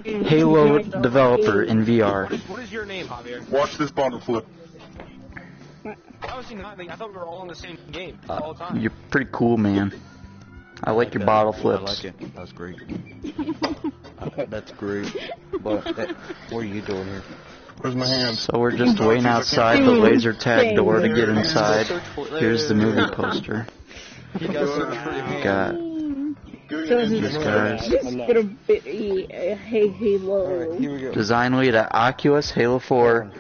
Halo developer in VR. What is your name, Javier? Watch this bottle flip. Obviously not. I thought we were all in the same game all the time. You're pretty cool, man. I like your bottle flips. I like it. That's great. That's great. But what are you doing here? Where's my hand? So we're just waiting outside the laser tag door to get inside. Here's the movie poster. You guys search for your hand. Got these guys. Halo. Here we go. Design lead at Oculus, Halo 4,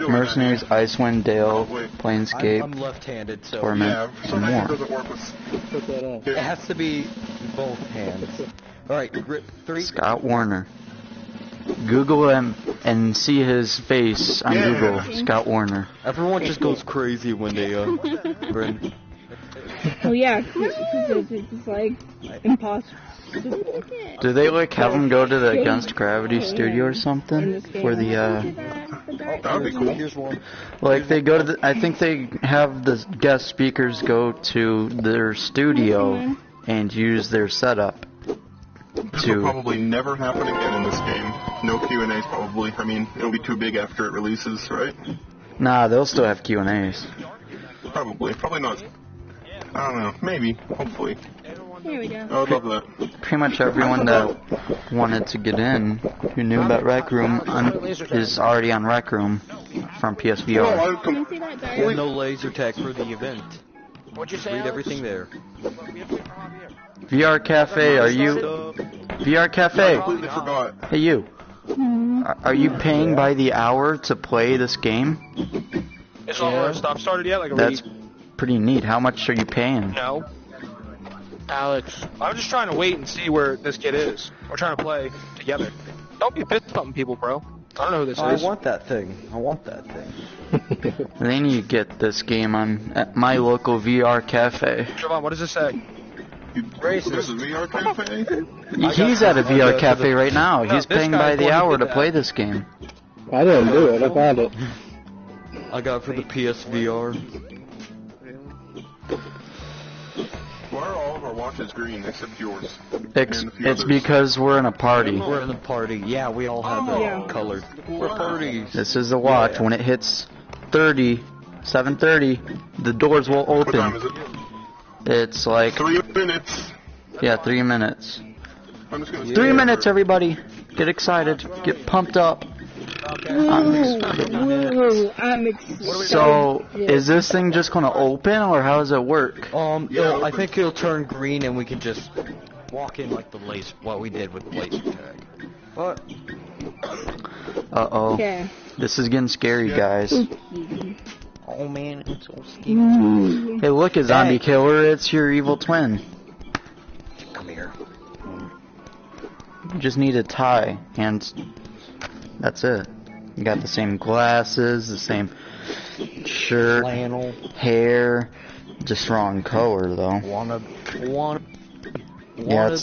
Mercenaries, Icewind Dale, Planescape, I'm left-handed, so Torment, and more. Doesn't work with... it has to be both hands. All right, grip 3. Scott Warner. Google him and see his face on Google. Scott Warner. Everyone just goes crazy when they Bryn. Oh yeah, it's like impossible. Do they like have him go to the Against Gravity studio or something for the That would be cool. Here's one. like they go to the, I think they have the guest speakers go to their studio and use their setup This will probably never happen again in this game. No Q&As probably. I mean, it'll be too big after it releases, right? Nah, they'll still have Q&As. Probably. Probably not. I don't know. Maybe. Hopefully. Here we go. I would love that. Pretty much everyone that wanted to get in who knew about Rec Room is already on Rec Room from PSVR. Oh, Can you see that guy? There's no laser tag for the event. What'd you say? Read Alex? everything there. VR Cafe, are you... VR Cafe, completely forgot. hey you. Are you paying by the hour to play this game? It's all our stuff started yet? Like, That's pretty neat. How much are you paying? No. Alex. I'm just trying to wait and see where this kid is. We're trying to play together. Don't be pissed bumping people, bro. I don't know who this I is. want that thing. I want that thing. They need to get this game on at my local VR Cafe. Javon, what does this say? This is VR Cafe? He's at a VR Cafe right now. No, He's this paying guy's by the the one who hour did to that. play this game. I didn't do it. I found it. I got it for the PSVR. Why are all of our watches green except yours? It's because we're in a party. We're in the party. Yeah, we all have Yeah. colored. We're parties. This is the watch. When it hits 7:30, the doors will What time is open. it? It's like, 3 minutes. yeah, 3 minutes. I'm just gonna 3 minutes, everybody. Get excited. Get pumped up. I'm excited. Woo, I'm excited. So, is this thing just gonna open, or how does it work? I think it'll turn green and we can just walk in like the laser, what we did with the laser tag. But Uh-oh. Okay. This is getting scary, guys. oh man, it's so scary. Hey, look, a zombie killer. It's your evil twin. Come here. You just need a tie, and that's it. You got the same glasses, the same shirt, Flannel. hair, just wrong color though. Yeah,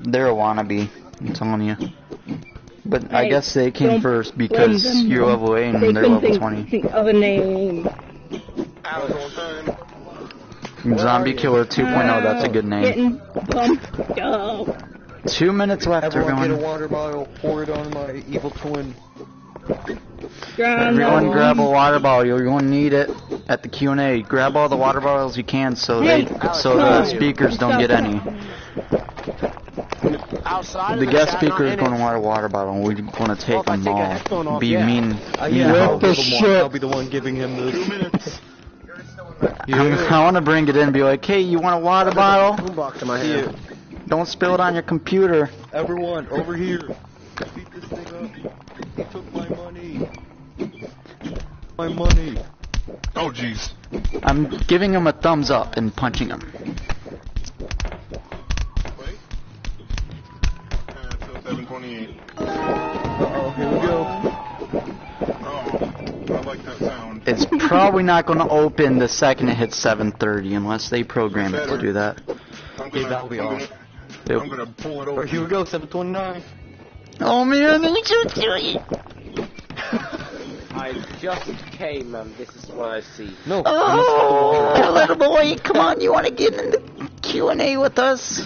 they're a wannabe. I'm telling you. But I Hey, guess they came don't first because blame them. you're level 8 They and they're couldn't level think 20. of a name. Alex, all time. Zombie Killer 2.0, that's a good name. Getting bumped up. 2 minutes left, Everyone get a everyone. water bottle, pour it on my evil twin. Everyone grab a water bottle. You're going to need it at the Q&A. Grab all the water bottles you can so the speakers don't get any. Outside The of guest chat, speaker is not in going it. to want a water bottle, and we're going to take Well, if I them take a all. headphone off, Be yeah. mean. Yeah, I'll I'll be the one giving him this. I want to bring it in and be like, hey, you want a water bottle? Boombox in my hand. Don't spill it on your computer. Everyone, over here. Beat this thing up. He took my money. My money. Oh, jeez. I'm giving him a thumbs up and punching him. Wait. It's 7:28. Uh-oh, here we go. Oh, I like that sound. It's probably not going to open the second it hits 7:30 unless they program it to do that. Okay, that'll be off. I'm gonna pull it over. Here we go, 7:29. Oh man, they should do it. I just came and this is what I see. No. Oh, little boy, come on, you want to get in the Q&A with us?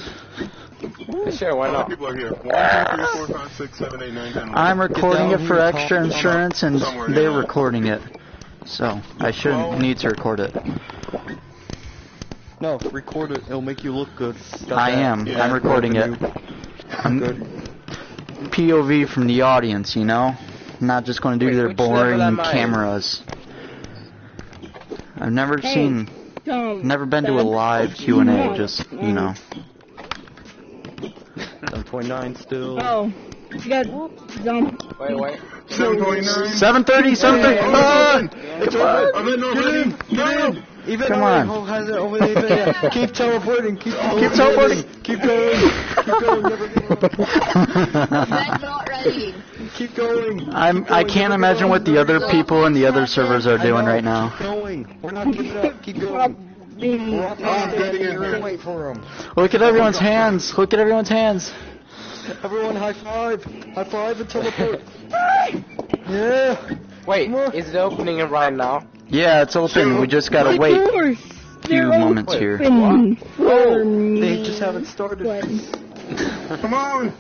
Sure, why How many not? people are here? 1, 2, 3, 4, 5, 6, 7, 8, 9, 10. I'm recording it for here, extra Tom. insurance, and Somewhere, they're yeah. recording it. So, I shouldn't need to record it. No, record it. It'll make you look good. Got I that. am. Yeah, I'm recording it. revenue. I'm Good. POV from the audience, you know? I'm not just going to do Wait, their which level boring am I? cameras. I've never Hey. seen, Tom, never been to a Dad. live Q&A, just, you know. 729 still. Oh, you got jump. Wait. 729. 7:30, 7:30, come on! It's over. I'm in already. No. Even Come though on. Hulk has it over there. Keep teleporting. Keep teleporting. Keep going. Keep going. Never give up. Ben's not ready. Keep going. I can't imagine what the other people in the other servers are doing right now. Keep going. We're not giving up. Keep going. We're all standing here and wait for him. Look at everyone's hands. Look at everyone's hands. Everyone, high five. High five and teleport. Yeah. Wait, Come on. is it opening it right now? Yeah, it's open. We just gotta wait a few moments here. Open for me. They just haven't started. Come on.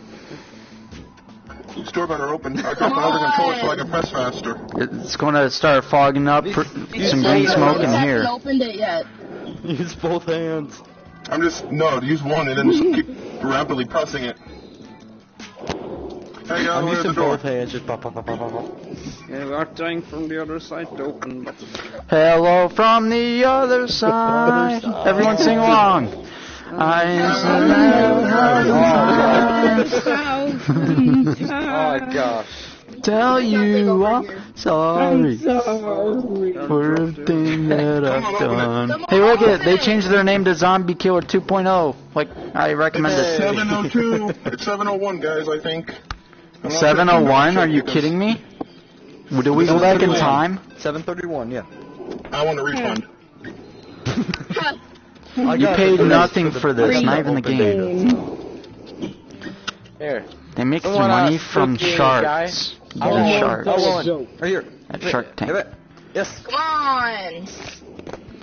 Store better open. I got my other controller so I can press faster. It's gonna start fogging up. Some green smoke in I haven't here. opened it yet. Use both hands. I'm just use one and then just keep rapidly pressing it. Hey, I'm where's the using door? both hands. Just pop, pop, pop, pop, pop. Yeah, we are trying from the other side to open, but Hello from the other side. Everyone sing along. Oh gosh. Tell you I'm sorry Sorry. for everything that I've done. Hey, look at it. They changed their name to Zombie Killer 2.0. Like I recommended. It's 702. It's 701, guys, I think. 701? Are you kidding me? Do we go back in time? 731. Yeah. I want a refund. You paid nothing for this, not even the game. Here. They make their Someone, money from spooky sharks. guy. The sharks. Right here. At Shark Tank. Yes. Come on.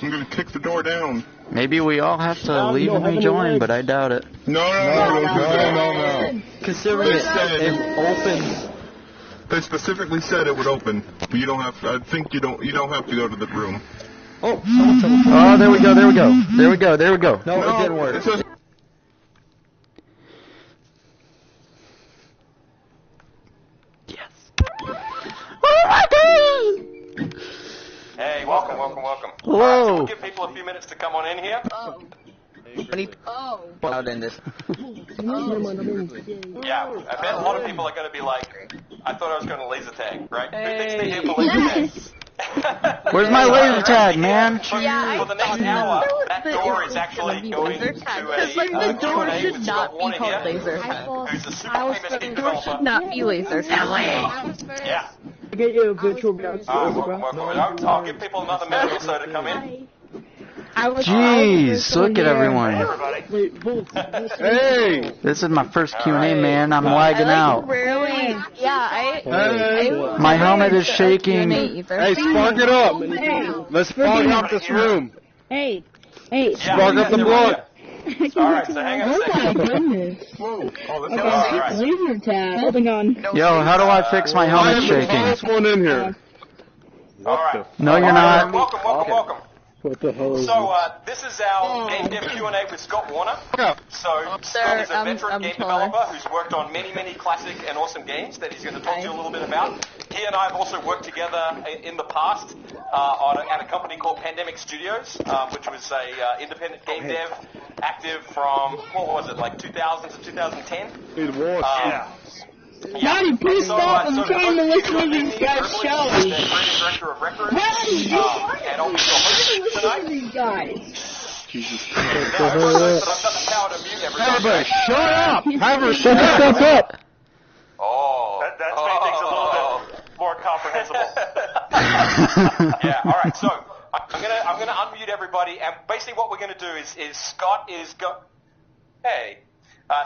I'm gonna kick the door down. Maybe we all have to leave and rejoin, but I doubt it. No. Considering it opens. They specifically said it would open. But you don't have to, I think you don't have to go to the room. Oh, someone teleported. Oh, there we go, there we go. There we go, there we go. No, it didn't work. It says Yes. Oh my god! Hey, welcome. Hello. Alright, so we'll give people a few minutes to come on in here. Oh. Out in this. Yeah, I bet a lot of people are going to be like, I thought I was going to laser tag, right? Who thinks they're here for laser tag? Where's my laser tag, man? For the next hour, that door is actually going to a Because, like, the door Q&A should with not Scott be Warner called here, laser tag. who's a super famous game developer. Not be laser tag. Yeah. Get you a virtual reality. Welcome. I'll give people another minute or so to come in. Jeez, look at everyone. Hey! This is my first Q&A, man. I'm lagging out. Really? Yeah, My helmet is shaking. Hey, spark it up! Let's spark up this room! Hey. Spark up the blood! Alright, so hang on a Oh my second. goodness. Whoa. Oh, that's Alright. Laser tag. Holding on. Yo, how do I fix my I helmet am the shaking? tallest one in here. Alright. No, you're not. Welcome. What the hell is So, this is our Game Dev Q&A with Scott Warner. So, Scott is a veteran game developer who's worked on many classic and awesome games that he's going to talk to you a little bit about. He and I have also worked together in the past at a company called Pandemic Studios, which was a independent game dev active from, what was it, like 2000 to 2010? It was. Daddy, please stop. I'm trying to listen to these guys' show. Director of records, and I'll be your host tonight. These guys. Jesus Now, everyone knows that I've got the power to mute everybody. Everybody, shut up! Have her Shut the fuck up! Oh. That's made things a little bit more comprehensible. Yeah, alright, so I'm gonna unmute everybody, and basically what we're gonna do is Scott is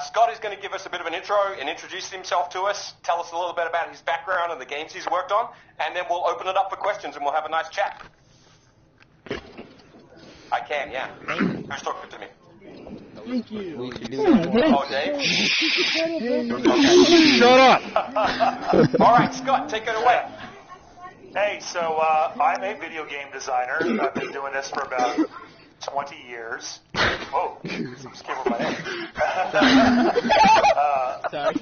Scott is going to give us a bit of an intro and introduce himself to us, tell us a little bit about his background and the games he's worked on, and then we'll open it up for questions and we'll have a nice chat. I can, yeah. Who's talking to me? Thank you. Oh, Dave? Shut up! Alright, Scott, take it away. Hey, so I'm a video game designer. I've been doing this for about 20 years. Whoa, just came over my head. Sorry.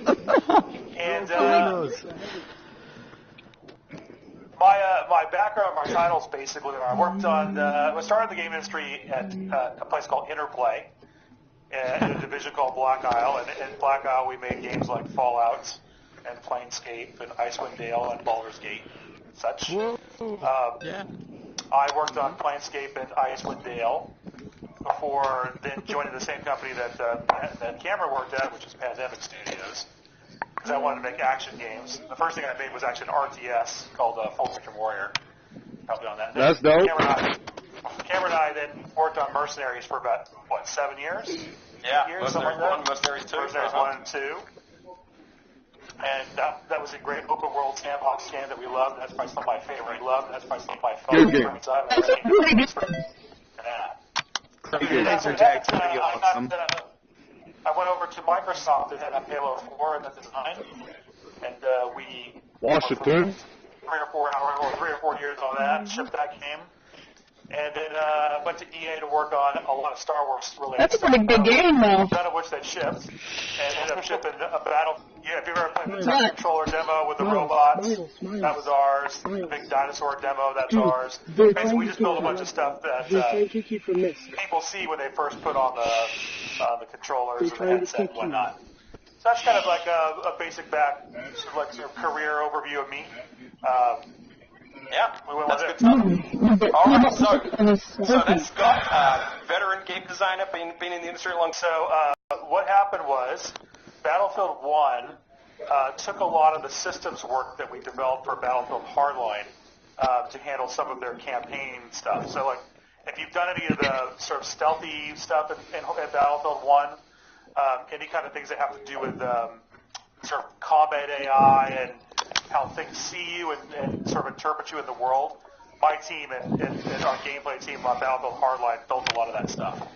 And my background, my titles basically, I worked on, I started the game industry at a place called Interplay, in a division called Black Isle. And in Black Isle, we made games like Fallout and Planescape and Icewind Dale and Baldur's Gate and such. Yeah. I worked on Planescape and Icewind Dale before then joining the same company that Cameron worked at, which is Pandemic Studios, because I wanted to make action games. The first thing I made was actually an RTS called Full Spectrum Warrior. Helped me on that. That's dope. Cameron and I then worked on Mercenaries for about, 7 years? Yeah, something like that. Mercenaries 2. Mercenaries 1 and 2. And that was a great open world sandbox game that we loved. That's probably some of my favorite. That's probably some of my favorites. I went over to Microsoft and had Halo 4 in the design, and we Washington. 3 or 4 years on that, shipped that game, and then went to EA to work on a lot of Star Wars related That's a stuff. pretty good game, though. None of which they shipped, and ended up shipping a battle. Yeah, if you've ever played the Tech Controller demo with the robots, that was ours. The big dinosaur demo, that's ours. Basically, we just built a bunch of stuff that people see when they first put on the controllers and the headset and whatnot. So that's kind of like a basic sort of career overview of me. Yeah, we went that's with good it. stuff. All right, so that's Scott, veteran game designer, been in the industry a long time. So what happened was Battlefield 1 took a lot of the systems work that we developed for Battlefield Hardline to handle some of their campaign stuff. So like if you've done any of the sort of stealthy stuff in Battlefield 1, any kind of things that have to do with sort of combat AI and how things see you and sort of interpret you in the world, my team and our gameplay team on Battlefield Hardline built a lot of that stuff.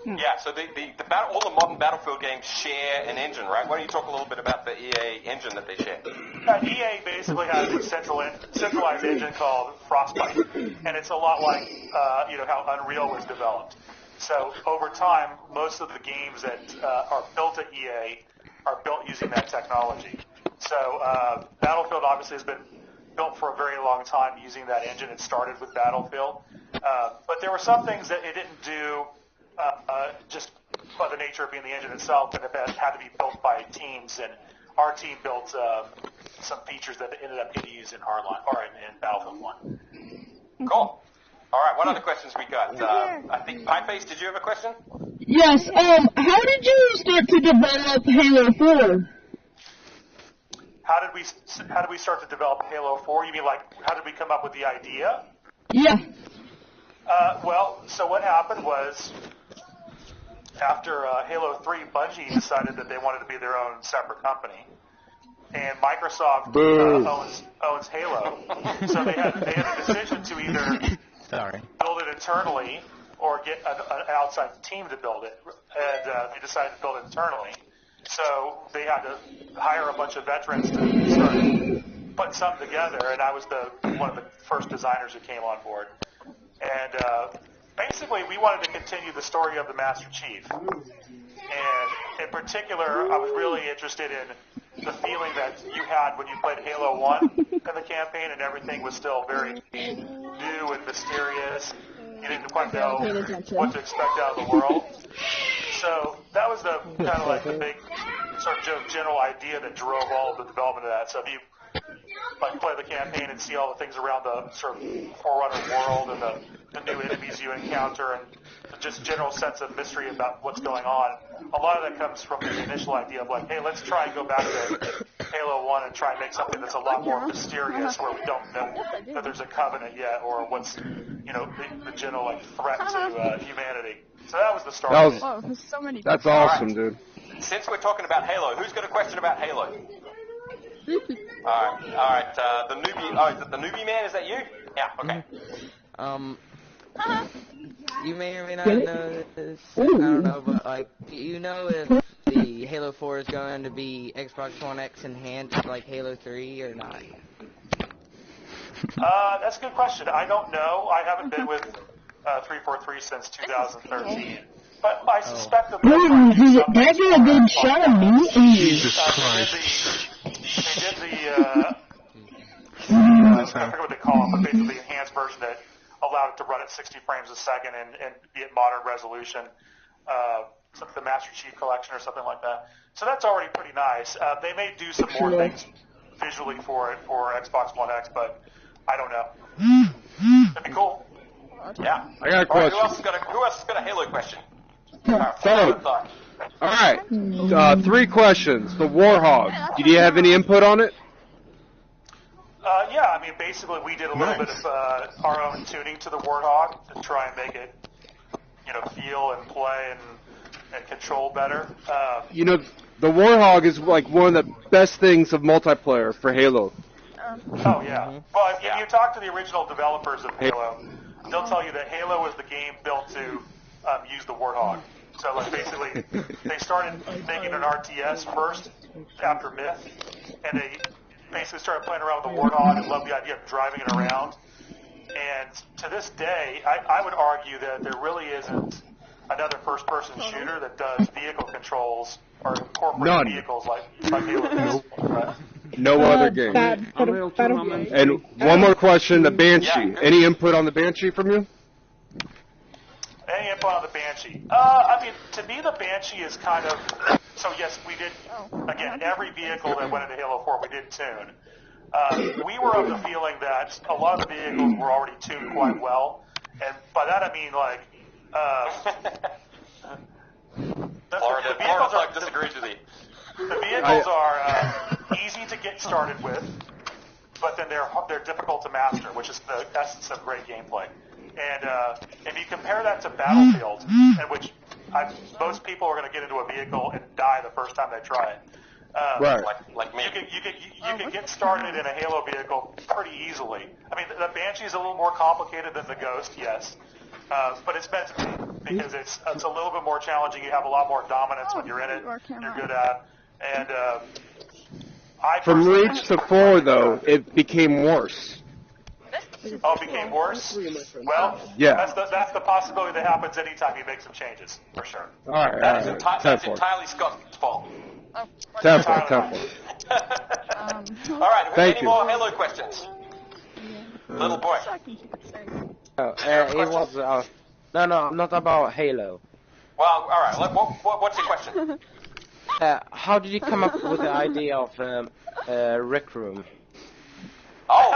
Yeah, so all the modern Battlefield games share an engine, right? Why don't you talk a little bit about the EA engine that they share? EA basically has a centralized engine called Frostbite, and it's a lot like how Unreal was developed. So over time, most of the games that are built at EA are built using that technology. So Battlefield obviously has been built for a very long time using that engine. It started with Battlefield, but there were some things that it didn't do just by the nature of being the engine itself, and it had to be built by teams. And our team built some features that ended up getting used in Hardline or in Battlefield 1. Cool. All right, what other questions we got? I think Pieface, did you have a question? Yes. How did you start to develop Halo 4? How did we start to develop Halo 4? You mean like how did we come up with the idea? Yeah. Well, so what happened was after Halo 3, Bungie decided that they wanted to be their own separate company, and Microsoft owns Halo, so they had a decision to either build it internally or get an outside team to build it, and they decided to build it internally. So they had to hire a bunch of veterans to start putting something together, and I was one of the first designers who came on board. And basically, we wanted to continue the story of the Master Chief. And in particular, I was really interested in the feeling that you had when you played Halo 1 in the campaign, and everything was still very new and mysterious. You didn't quite know what to expect out of the world. So that was the kind of like the big sort of general idea that drove all of the development of that. So if you like play the campaign and see all the things around the sort of Forerunner world and the new enemies you encounter and just general sense of mystery about what's going on, a lot of that comes from the initial idea of like, hey, let's try and go back to Halo 1 and try and make something that's a lot more mysterious, where we don't know that there's a covenant yet or what's, the general like threat to humanity. So that was the start. That's awesome, dude. Since we're talking about Halo, who's got a question about Halo? All right. The newbie. Oh, is it the newbie man? Is that you? Yeah. Okay. You may or may not know this. I don't know, but like, do you know if the Halo 4 is going to be Xbox One X enhanced like Halo 3 or not? That's a good question. I don't know. I haven't been with 343 since 2013. But I suspect that That's a good show, man. Jesus Christ. They did the, I forget what they call it, but basically the enhanced version that allowed it to run at 60 frames a second and be at modern resolution. Something the Master Chief Collection or something like that. So that's already pretty nice. They may do some more things visually for it for Xbox One X, but I don't know. That'd be cool. Yeah. I got a question. Who else has got a Halo question? Alright, 3 questions. The Warhog, did you have any input on it? Yeah, I mean, basically we did a little bit of our own tuning to the Warthog to try and make it, feel and play and control better. You know, the Warhog is like one of the best things of multiplayer for Halo. Oh, yeah. Well, if you talk to the original developers of Halo, they'll tell you that Halo was the game built to use the Warthog. So, like, basically, they started making an RTS first after Myth, and they basically started playing around with the Warthog and loved the idea of driving it around. And to this day, I would argue that there really isn't another first-person shooter that does vehicle controls or incorporates vehicles like Halo does. Right? No other game. And one more question, the Banshee. Any input on the Banshee from you? Any input on the Banshee? I mean, to me, the Banshee is kind of... So, yes, we did... Again, every vehicle that went into Halo 4, we did tune. We were of the feeling that a lot of the vehicles were already tuned quite well. And by that, I mean, like... Florida disagrees with you. The vehicles are easy to get started with, but then they're difficult to master, which is the essence of great gameplay. And if you compare that to Battlefield, in which most people are going to get into a vehicle and die the first time they try it. Right. Like me. You can get started in a Halo vehicle pretty easily. I mean, the Banshee is a little more complicated than the Ghost, yes. But it's meant to be, because it's a little bit more challenging. You have a lot more dominance when you're in it. You're good at. And from Reach to 4, though, it became worse. Oh, it became worse? Well, yeah. That's the possibility that happens anytime you make some changes, for sure. That's entirely Scott's fault. Temple. All right, any more Halo questions? Little boy. It was, no, not about Halo. Well, all right, what's your question? How did you come up with the idea of Rec Room? Oh,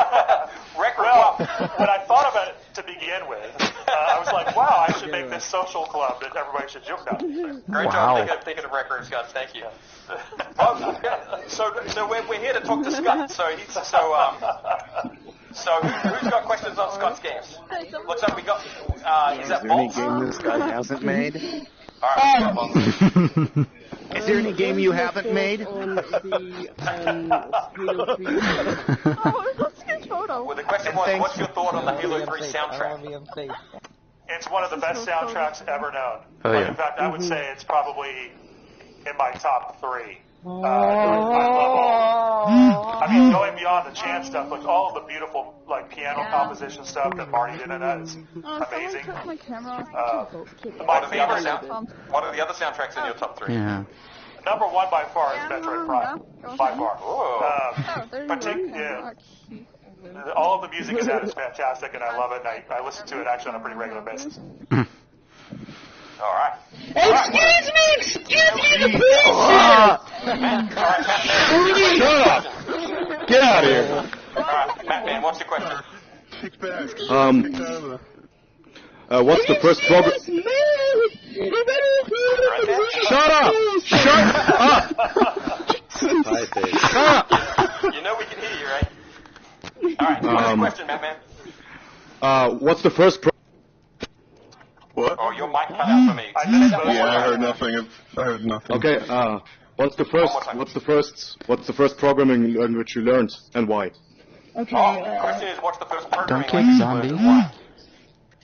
Rec Room. Well, when I thought about it to begin with, I was like, wow, I should make this social club that everybody should joke about. Great job thinking of Rec Room, Scott. Thank you. So we're here to talk to Scott. So who's got questions on Scott's games? Looks like we got. Is that there any Bolt? game this guy hasn't made? All right. Is there any game you haven't made? On the Halo 3. Oh, let's get a photo. Well, the question was, what's your thought on the Halo 3 soundtrack? It's one of the best soundtracks ever known. Oh, yeah. In fact, I would say it's probably in my top 3. I mean, going beyond the chant stuff, like all of the beautiful piano composition stuff that Marty did in that is amazing. What are the other soundtracks in your top 3? Yeah. Number 1 by far is Metroid Prime. By far. All of the music in that is fantastic, and I love it, and I listen to it actually on a pretty regular basis. All right. Excuse me, the Shut up! Get out of here! All right, Matt, what's your question? What's the first program? Shut up! Shut up! Shut up! You know we can hear you, right? All right, what's your question, Matt? What's the first What? Oh, your mic cut out for me. I heard nothing. I heard nothing. Okay. What's the first programming language you learned and why? Okay. The question is, what's the first programming Don't kick language? zombie.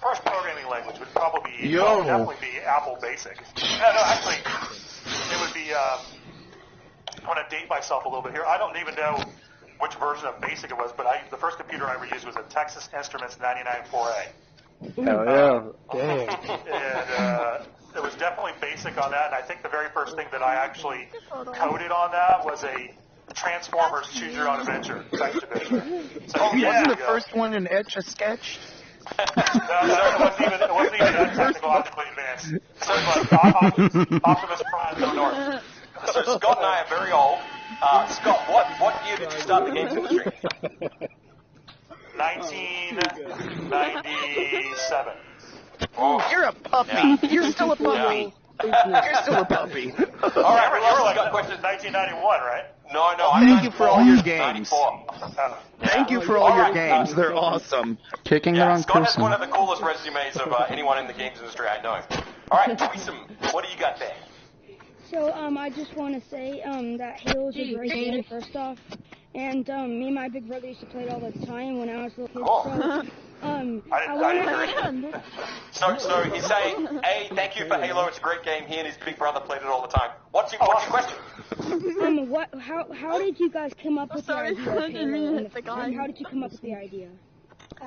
First programming language. which would probably be definitely be Apple Basic. No, actually, it would be. I'm going to date myself a little bit here. I don't even know which version of Basic it was, but the first computer I ever used was a Texas Instruments 99.4A. Hell yeah. And it was definitely Basic on that, and I think the very first thing that I actually coded on that was a Transformers Choose Your Own Adventure text editor. So wasn't the first one an Etch-a-Sketch? No, it wasn't even that technologically advanced. So it was like Optimus Prime no north. So Scott and I are very old. Scott, what year did you start the games industry? 1997. Oh, you're a puppy. Yeah. You're still a puppy. Yeah. You're still a puppy. All right, you were like 1991, right? No. Thank you for all your games. 94. Thank you for all your games. They're awesome. Kicking the wrong Scott person. has one of the coolest resumes of anyone in the games industry I know. All right, Tweesome, what do you got there? So, I just want to say that Halo's a great game, first off. And me and my big brother used to play it all the time when I was a little kid. So, So he's saying, A, thank you for Halo, it's a great game. He and his big brother played it all the time. What's your question? How did you guys come up with the idea of Halo? How did you come up with the idea?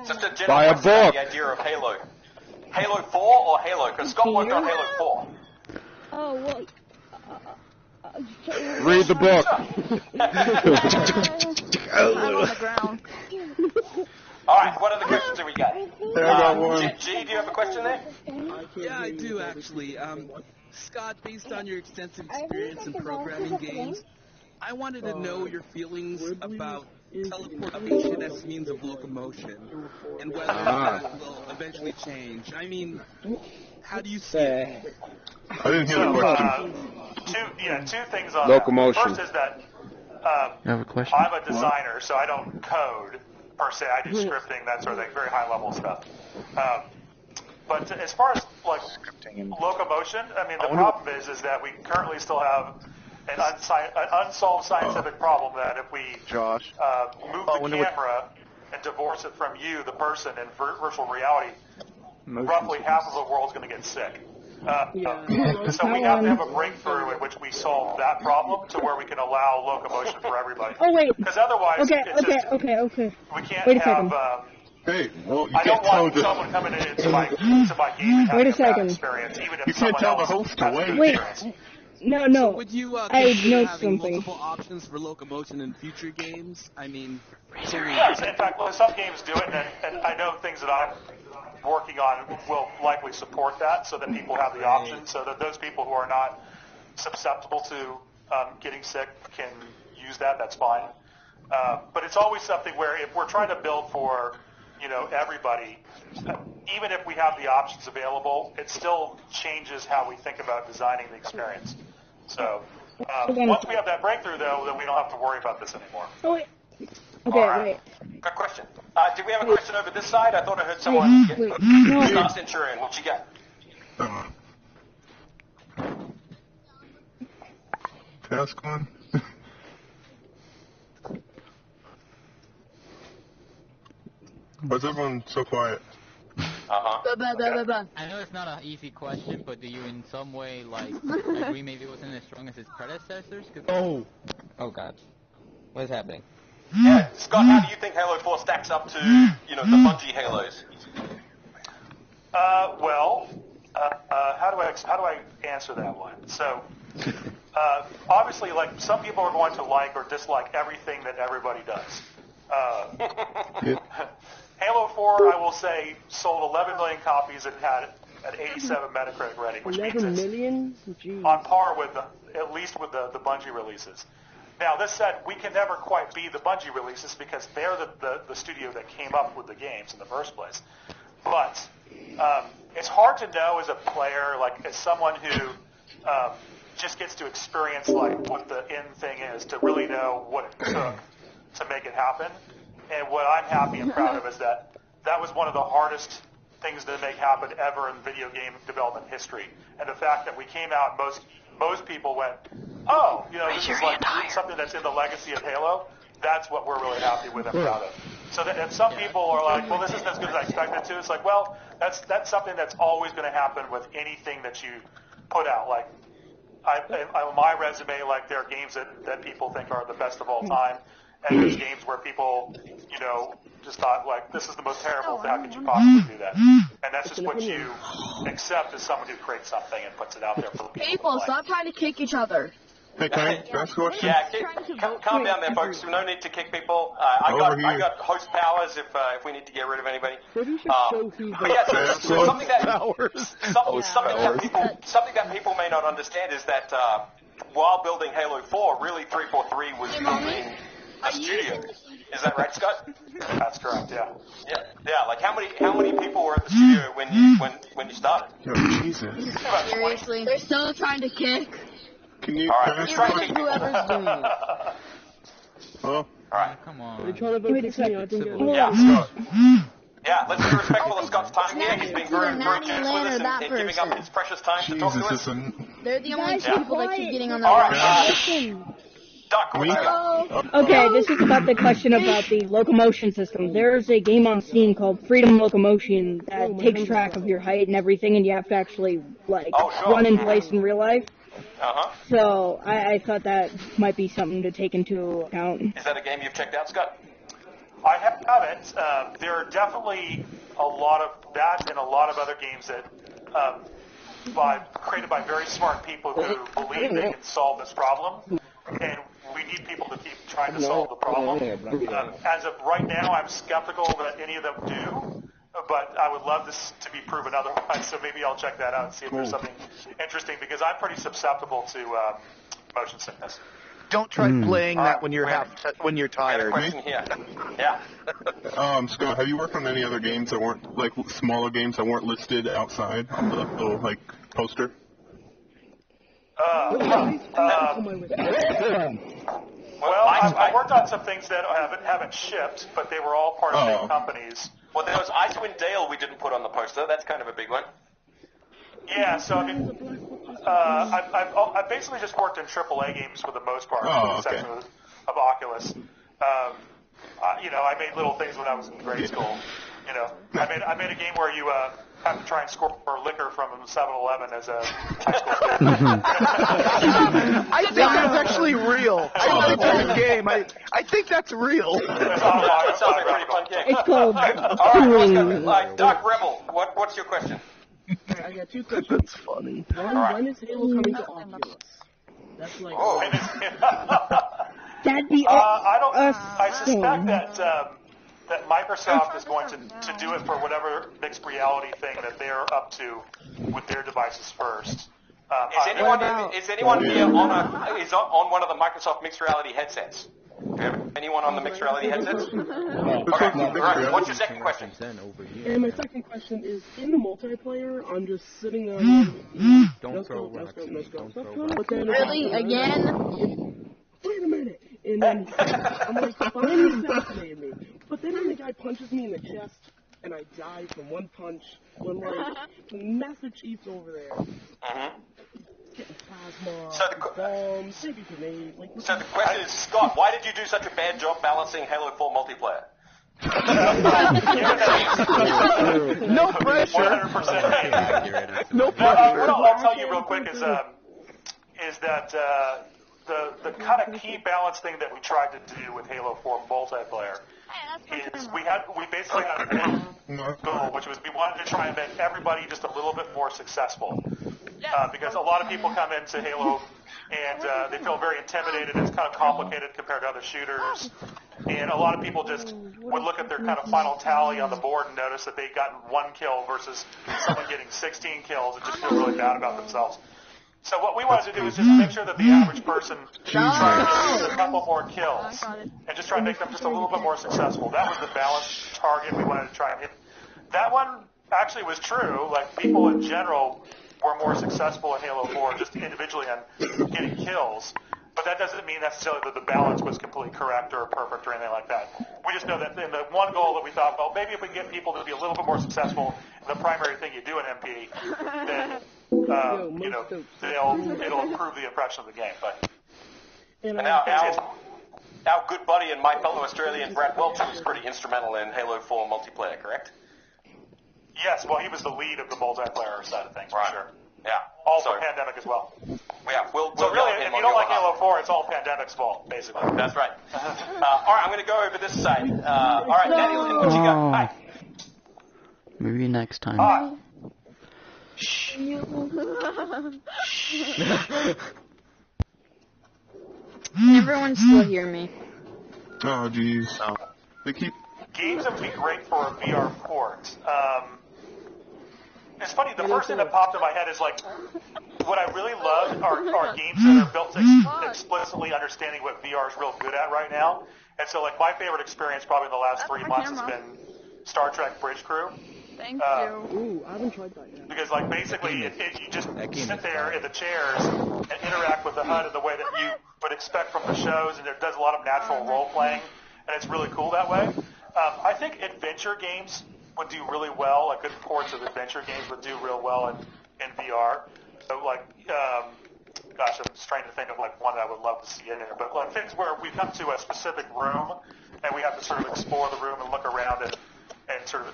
Just a general question on the idea of Halo. Halo 4 or Halo? Because Scott worked on Halo 4. Oh, well... Read the book. I'm on the ground. Alright, what other questions have we got? G, do you have a question there? Yeah, I do actually. Scott, based on your extensive experience in programming games, I wanted to know your feelings about teleportation as a means of locomotion, and whether that will eventually change. I mean, how do you see it? I didn't hear the question. Two things on locomotion. That. First is that You have a question? I'm a designer, so I don't code per se. I do scripting, that sort of thing, very high level stuff. But as far as like locomotion, I mean, the problem is that we currently still have an unsolved scientific problem that if we move the camera and divorce it from you, the person, in virtual reality, roughly half of the world's going to get sick. So we have to have a breakthrough in which we solve that problem to where we can allow locomotion for everybody. Oh, wait. Because otherwise, Okay. we can't Wait a have... second. Hey, well, you I can't don't tell want the... someone coming into my game Wait a having a bad second. experience, even if You can't tell the host to wait. Wait. No. So would you I consider know having something. multiple options for locomotion in future games? I mean, Yes, in fact, some games do it, and I know things that I'm working on will likely support that, so that people have the option, so that those people who are not susceptible to getting sick can use that. That's fine. But it's always something where if we're trying to build for everybody, even if we have the options available, it still changes how we think about designing the experience. So once we have that breakthrough, though, then we don't have to worry about this anymore. Oh, wait. Okay, wait. Good question. Did we have a question over this side? I thought I heard someone get... No. Centurion, what you got? Task one. Why's everyone so quiet? I know it's not an easy question, but do you in some way agree maybe it wasn't as strong as its predecessors? Oh God, what is happening? Yeah, Scott, how do you think Halo 4 stacks up to the Bungie Halos? How do I answer that one? So, obviously, some people are going to like or dislike everything that everybody does. Halo 4, I will say, sold 11 million copies and had an 87 Metacritic rating, which means 11 it's million? on par with at least with the Bungie releases. Now, this said, we can never quite be the Bungie releases because they're the studio that came up with the games in the first place. But it's hard to know as a player, as someone who just gets to experience what the end thing is, to really know what it took to make it happen. And what I'm happy and proud of is that was one of the hardest things to make happen ever in video game development history. And the fact that we came out, most people went, oh, this is something that's in the legacy of Halo. That's what we're really happy with and proud of. So that if some people are like, well, this isn't as good as I expected to, it's like, well, that's something that's always going to happen with anything that you put out. Like, on my resume, like, there are games that people think are the best of all time, and there's games where people, you know, just thought, like, this is the most terrible, how could you possibly do that? And that's just what you accept as someone who creates something and puts it out there for the people. People, stop trying to kick each other. Hey, can I ask a question? Yeah, calm down there, folks. No need to kick people. I got host powers if we need to get rid of anybody. But yeah, so something that people may not understand is that while building Halo 4, really 343 was building a studio. Is that right, Scott? That's correct. Yeah. Yeah. Like how many people were at the studio when you started? Oh, Jesus. Seriously, they're still trying to kick. Can you? Whoever's doing it. Oh. Alright. Come on. They're trying to vote for me. I think Yeah, let's be respectful of Scott's time here. He's been very generous with us and giving up his precious time to talk to us. They're the only people that keep getting on the Okay, this is about the question about the locomotion system. There's a game on Steam called Freedom Locomotion that takes track of your height and everything, and you have to actually, like, run in place in real life. So, I thought that might be something to take into account. Is that a game you've checked out, Scott? I haven't. There are definitely a lot of that and a lot of other games that created by very smart people who believe they can solve this problem. And we need people to keep trying to solve the problem. As of right now, I'm skeptical that any of them do, but I would love this to be proven otherwise, so maybe I'll check that out and see if there's something interesting, because I'm pretty susceptible to motion sickness. Don't try playing that when you're tired. Question here. Yeah. Scott, have you worked on any other games that weren't, like, smaller games that weren't listed outside on the little, like, poster? Well, I worked on some things that haven't shipped, but they were all part of big companies. Well, there was Icewind Dale we didn't put on the poster. That's kind of a big one. Yeah, so I mean, I've basically just worked in AAA games for the most part, with the exception of Oculus. You know, I made little things when I was in grade school. You know, I made a game where you have to try and score liquor from 7-Eleven as a high school kid. I think that's actually real. I like that game. I think that's real. That sounds like a pretty fun game. It's called Dark Rebel, what's your question? I got two questions. That's funny. When is Halo coming to Oculus? That's like. That'd be I suspect that Microsoft is going to do it for whatever mixed reality thing that they're up to with their devices first. Is anyone here on one of the Microsoft mixed reality headsets? Do you have anyone on the mixed reality headsets? Okay, right. What's your second question? And my second question is, in the multiplayer, I'm just sitting there. Don't throw rocks. Really? Again? Wait a minute. And then I'm like, finally assassinated me. But then the guy punches me in the chest, and I die from one punch when, like, Master Chief's over there. Getting plasma, bombs, maybe grenades. Like, so the question is, Scott, why did you do such a bad job balancing Halo 4 multiplayer? No pressure. 100%. No pressure. What I'll tell you real quick is that the kind of key balance thing that we tried to do with Halo 4 multiplayer is we basically had a goal, which was we wanted to try and make everybody just a little bit more successful. Because a lot of people come into Halo and they feel very intimidated. It's kind of complicated compared to other shooters. And a lot of people just would look at their kind of final tally on the board and notice that they'd gotten 1 kill versus someone getting 16 kills and just feel really bad about themselves. So what we wanted to do is just make sure that the average person tried to get a couple more kills and just try and make them just a little bit more successful. That was the balance target we wanted to try and hit. That one actually was true. Like, people in general were more successful in Halo 4 just individually on getting kills. But that doesn't mean necessarily that the balance was completely correct or perfect or anything like that. We just know that in the one goal that we thought, well, maybe if we can get people to be a little bit more successful in the primary thing you do in MP, then you know, it'll improve the impression of the game. But and now our good buddy and my fellow Australian Brad Welch was pretty instrumental in Halo 4 multiplayer, correct? Yes, well, he was the lead of the multiplayer side of things, for sure. Yeah. Also Pandemic as well. Yeah, we'll so really, if you don't like Halo 4, it's all Pandemic's fault, basically. That's right. All right, I'm going to go over this side. All right, Daniel, what you got? Hi. Maybe next time. Hi. Can everyone still hear me? Oh, jeez. They keep... Games that would be great for a VR port. It's funny, the first thing that popped in my head is like, what I really love are games that are built to explicitly understanding what VR is real good at right now. And so, like, my favorite experience probably in the last 3 months has been Star Trek Bridge Crew. Thank you. Ooh, I haven't tried that yet. Because, like, basically, you just sit there in the chairs and interact with the HUD in the way that you would expect from the shows, and it does a lot of natural role-playing, and it's really cool that way. I think adventure games would do really well, like good ports of adventure games would do real well in VR. So, like, gosh, I'm just trying to think of, like, one that I would love to see in there. But, like, things where we come to a specific room, and we have to sort of explore the room and look around it and sort of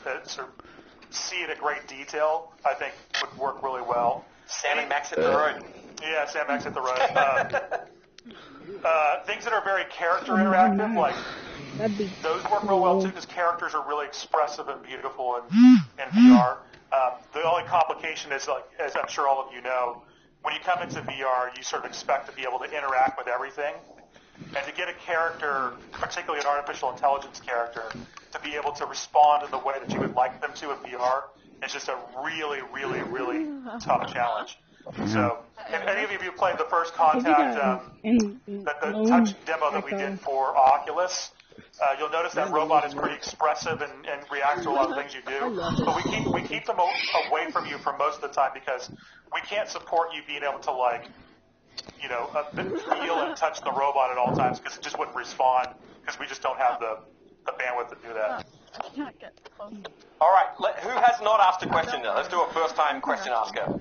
see it in great detail, I think would work really well. Sam and Max hit the road. Yeah, Sam Max hit the road. Things that are very character interactive, like those work real well too, because characters are really expressive and beautiful in VR. The only complication is, like, as I'm sure all of you know, when you come into VR, you sort of expect to be able to interact with everything. And to get a character, particularly an artificial intelligence character, to be able to respond in the way that you would like them to in VR is just a really, really, really tough challenge. So, if any of you played the first Contact, the touch demo that we did for Oculus, you'll notice that robot is pretty expressive and reacts to a lot of things you do. But we keep them away from you for most of the time because we can't support you being able to, like, you know, feel and touch the robot at all times because it just wouldn't respond because we just don't have the bandwidth to do that. All right, who has not asked a question now? Let's do a first-time question asker.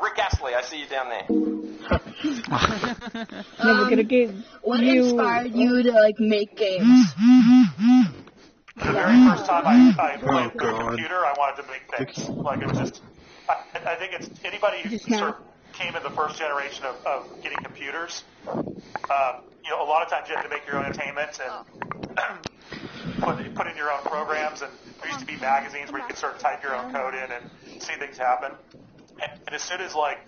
Rick Astley, I see you down there. What inspired you to, like, make games? The very first time I played with a computer, I wanted to make things. Like, it was just, I think it's anybody who sort of came in the first generation of getting computers. You know, a lot of times you had to make your own entertainment and put in your own programs. And there used to be magazines where you could sort of type your own code in and see things happen. And as soon as, like,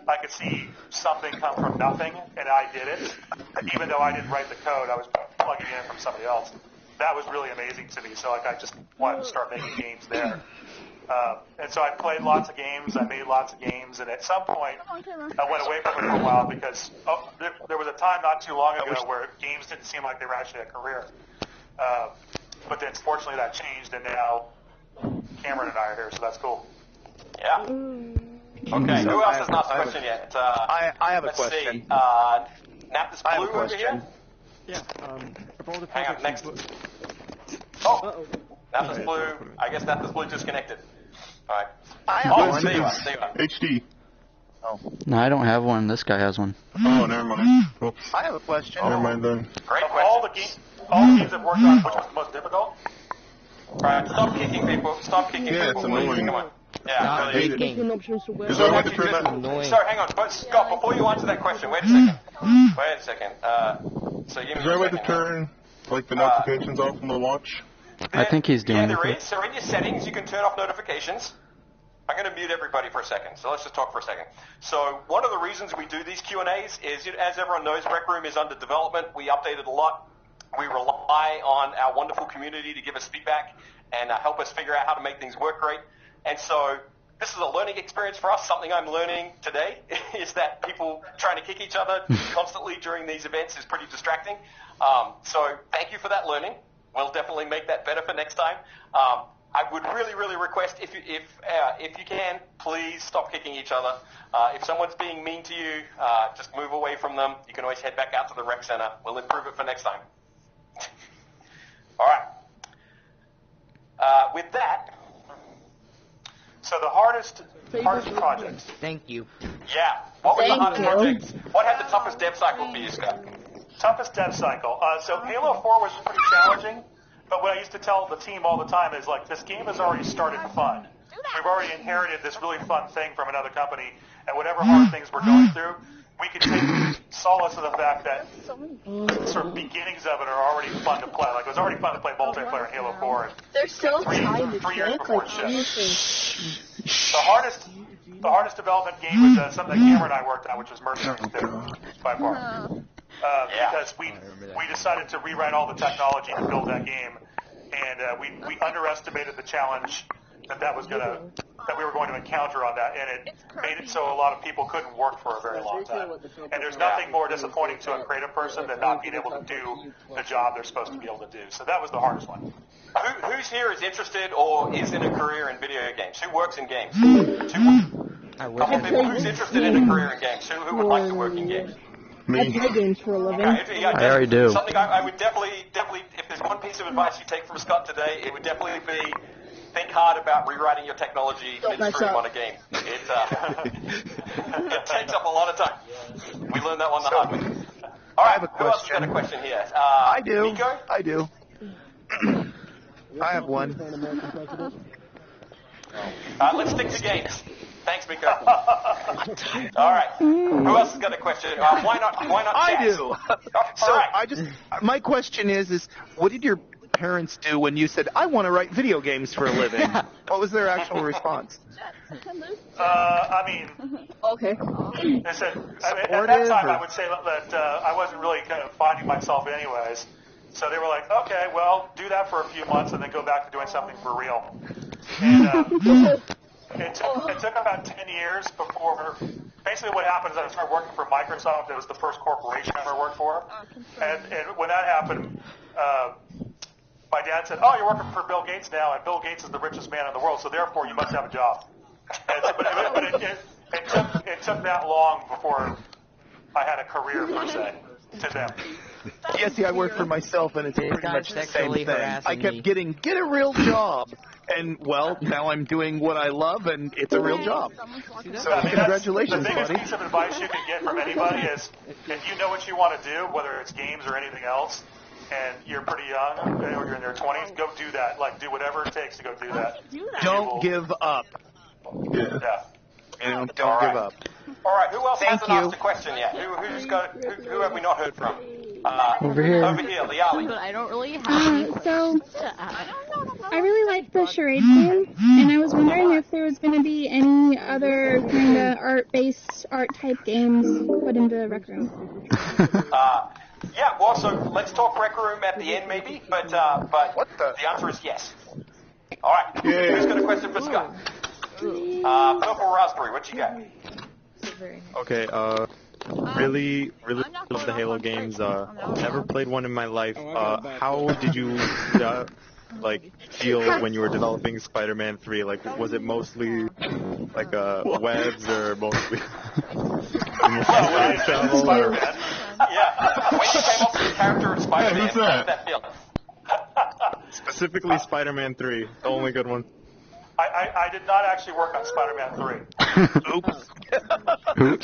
I could see something come from nothing, and I did it, even though I didn't write the code, I was plugging it in from somebody else. That was really amazing to me. So, like, I just wanted to start making games there. And so I played lots of games, I made lots of games, and at some point I went away from it for a while because there was a time not too long ago where games didn't seem like they were actually a career. But then fortunately that changed, and now Cameron and I are here, so that's cool. Yeah. Okay, who else has not asked a question yet? I have a question. See. Naptus Blue over here? Yeah, hang on, next. Oh, Naptus Blue. I guess Naptus Blue disconnected. All right. There you are. HD. Oh. No, I don't have one. This guy has one. Oh, never mind. Oops. I have a question. Never mind then. Great question. All the games I've worked on, which was the most difficult? All right, stop kicking people. Stop kicking people. Yeah, it's annoying. Come on. Yeah, really. Is there a way to turn that? Sorry, hang on. But Scott, before you answer that question, wait a second. Wait a second. So give me Is there a way to turn, like, the notifications off on the watch? I think he's doing it. it. There is. So in your settings, you can turn off notifications. I'm going to mute everybody for a second, so let's just talk for a second. So one of the reasons we do these Q&As is, as everyone knows, Rec Room is under development. We update it a lot. We rely on our wonderful community to give us feedback and help us figure out how to make things work great. And so this is a learning experience for us. Something I'm learning today is that people trying to kick each other constantly during these events is pretty distracting. So thank you for that learning. We'll definitely make that better for next time. I would really, really request if you can, please stop kicking each other. If someone's being mean to you, just move away from them. You can always head back out to the rec center. We'll improve it for next time. All right. With that. So the hardest projects. Thank you. Yeah. What was the hardest project? What had the toughest dev cycle for you, Scott? toughest dev cycle. So Halo 4 was pretty challenging, but what I used to tell the team all the time is, like, this game has already started fun. We've already inherited this really fun thing from another company, and whatever hard things we're going through, we can take solace in the fact that sort of beginnings of it are already fun to play. Like, it was already fun to play multiplayer in Halo 4. They're so tied to 3 years before it like, shipped. The hardest development game was something that Cameron and I worked on, which was Mercenaries 2, by far. Because we decided to rewrite all the technology to build that game, and we underestimated the challenge that we were going to encounter on that, and it made it so a lot of people couldn't work for a very long time. And there's nothing more disappointing to a creative person than not being able to do the job they're supposed to be able to do. So that was the hardest one. Who's here is interested or is in a career in video games? Who works in games? Who's interested in a career in games? Who would like to work in games? I play games for a living. I already do. Something I would definitely, if there's one piece of advice you take from Scott today, it would definitely be think hard about rewriting your technology midstream on a game. It takes up a lot of time. We learned that one the hard way. All right, who else has got a question here? I do. Nico? I do. I have one. Let's stick to games. Thanks, Miko. All right. Who else has got a question? Why not? I Jazz? do. So right. My question is, what did your parents do when you said, I want to write video games for a living? What was their actual response? Okay. They said, at that time, I would say that I wasn't really kind of finding myself anyways. So they were like, okay, well, do that for a few months and then go back to doing something for real. And it took about 10 years before, basically what happened is I started working for Microsoft. It was the first corporation I ever worked for. And when that happened, my dad said, oh, you're working for Bill Gates now, and Bill Gates is the richest man in the world, so therefore you must have a job. But it took that long before I had a career, per se, to them. Yeah, see, I work for myself, and it's pretty much the same thing. I kept getting, get a real job. And, well, now I'm doing what I love, and it's a real job. So congratulations, the biggest buddy. piece of advice you can get from anybody is, if you know what you want to do, whether it's games or anything else, and you're pretty young, or you're in your 20s, go do that. Like, do whatever it takes to go do that. Don't give up. Yeah. Don't give up. All right, who else hasn't asked a question yet? Who have we not heard from? Over here, Liali. But I don't really have So, I really like the charade game, and I was wondering if there was going to be any other kind of art-based, art-type games put into Rec Room. Yeah, well, so let's talk Rec Room at the end, maybe, but the answer is yes. All right, who's got a question for Scott? Purple Raspberry, what you got? Okay, really love the Halo games. Never played one in my life. How did you feel when you were developing Spider-Man 3? Like, was it mostly like webs or mostly? Spider-Man. Yeah. When you came up with the character of Spider-Man, how did that feel? Specifically Spider-Man 3, the only good one. I did not actually work on Spider-Man 3. Oops. Oops.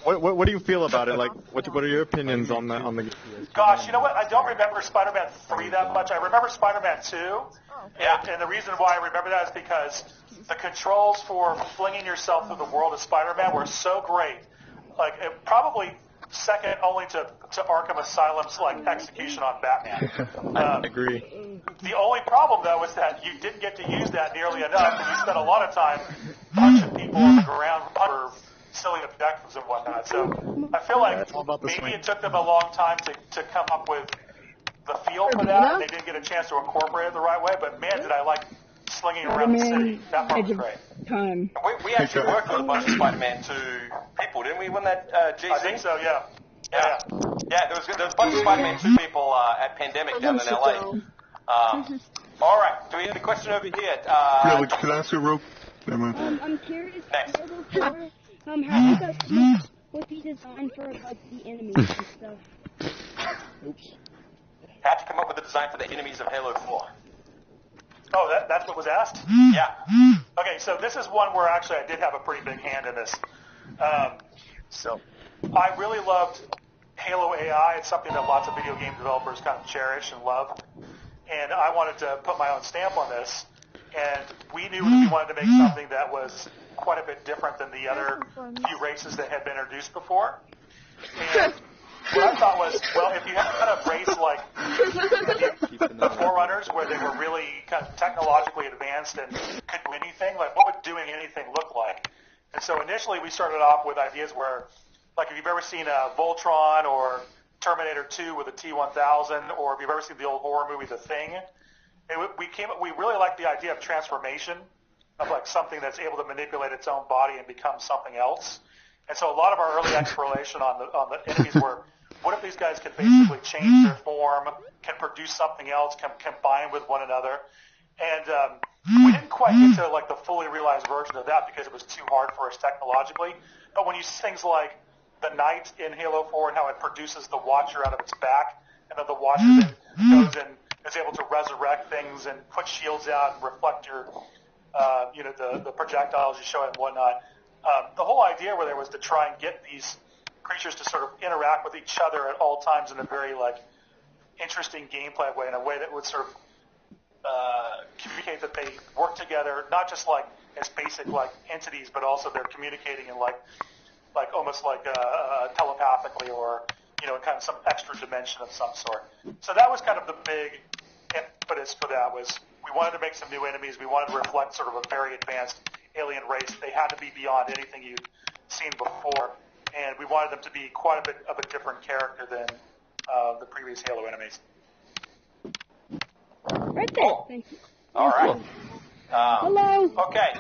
What do you feel about it? Like, what are your opinions on the game? Gosh, you know what? I don't remember Spider-Man 3 that much. I remember Spider-Man 2. Yeah. And the reason why I remember that is because the controls for flinging yourself through the world of Spider-Man were so great. Like, it probably second only to Arkham Asylum's execution on Batman. I agree. The only problem though is that you didn't get to use that nearly enough, and you spent a lot of time punching people on the ground for silly objectives and whatnot. So I feel like maybe it took them a long time to come up with the feel for that, and they didn't get a chance to incorporate it the right way. But man, did I like slinging around the city. That part was great. Time. We actually worked with a bunch of Spider-Man 2 people, didn't we, when that GZ? I think so, yeah. Yeah, there was a bunch of Spider-Man 2 people at Pandemic down in LA. All right, do we have a question over here? Yeah, can I ask you real? Never mind. I'm curious. How you guys see what the design for the enemies and stuff? Oops. How'd you come up with the design for the enemies of Halo 4? Oh, that's what was asked? Yeah. Okay, so this is one where actually I did have a pretty big hand in this. So I really loved Halo AI. It's something that lots of video game developers kind of cherish and love. And I wanted to put my own stamp on this. And we knew that we wanted to make something that was quite a bit different than the other few races that had been introduced before. And what I thought was, well, if you had a race like the Forerunners, where they were really kind of technologically advanced and could do anything, like what would doing anything look like? And so initially we started off with ideas where, like if you've ever seen Voltron or Terminator 2 with a T-1000, or if you've ever seen the old horror movie The Thing, we really liked the idea of transformation, of like something that's able to manipulate its own body and become something else. And so a lot of our early exploration on the enemies were, what if these guys can basically change their form, can produce something else, can combine with one another? And we didn't quite get to like the fully realized version of that because it was too hard for us technologically. But when you see things like the Knight in Halo 4 and how it produces the Watcher out of its back, and then the Watcher then goes and is able to resurrect things and put shields out and reflect your, the projectiles you show it and whatnot. The whole idea where there was to try and get these creatures to sort of interact with each other at all times in a very like interesting gameplay way, in a way that would sort of communicate that they work together, not just like as basic like entities, but also they're communicating in like almost like telepathically, or kind of some extra dimension of some sort. So that was kind of the big impetus for that. Was we wanted to make some new enemies. We wanted to reflect sort of a very advanced alien race. They had to be beyond anything you'd seen before, and we wanted them to be quite a bit of a different character than the previous Halo enemies. Right there. Thank you. All right. Hello. Okay.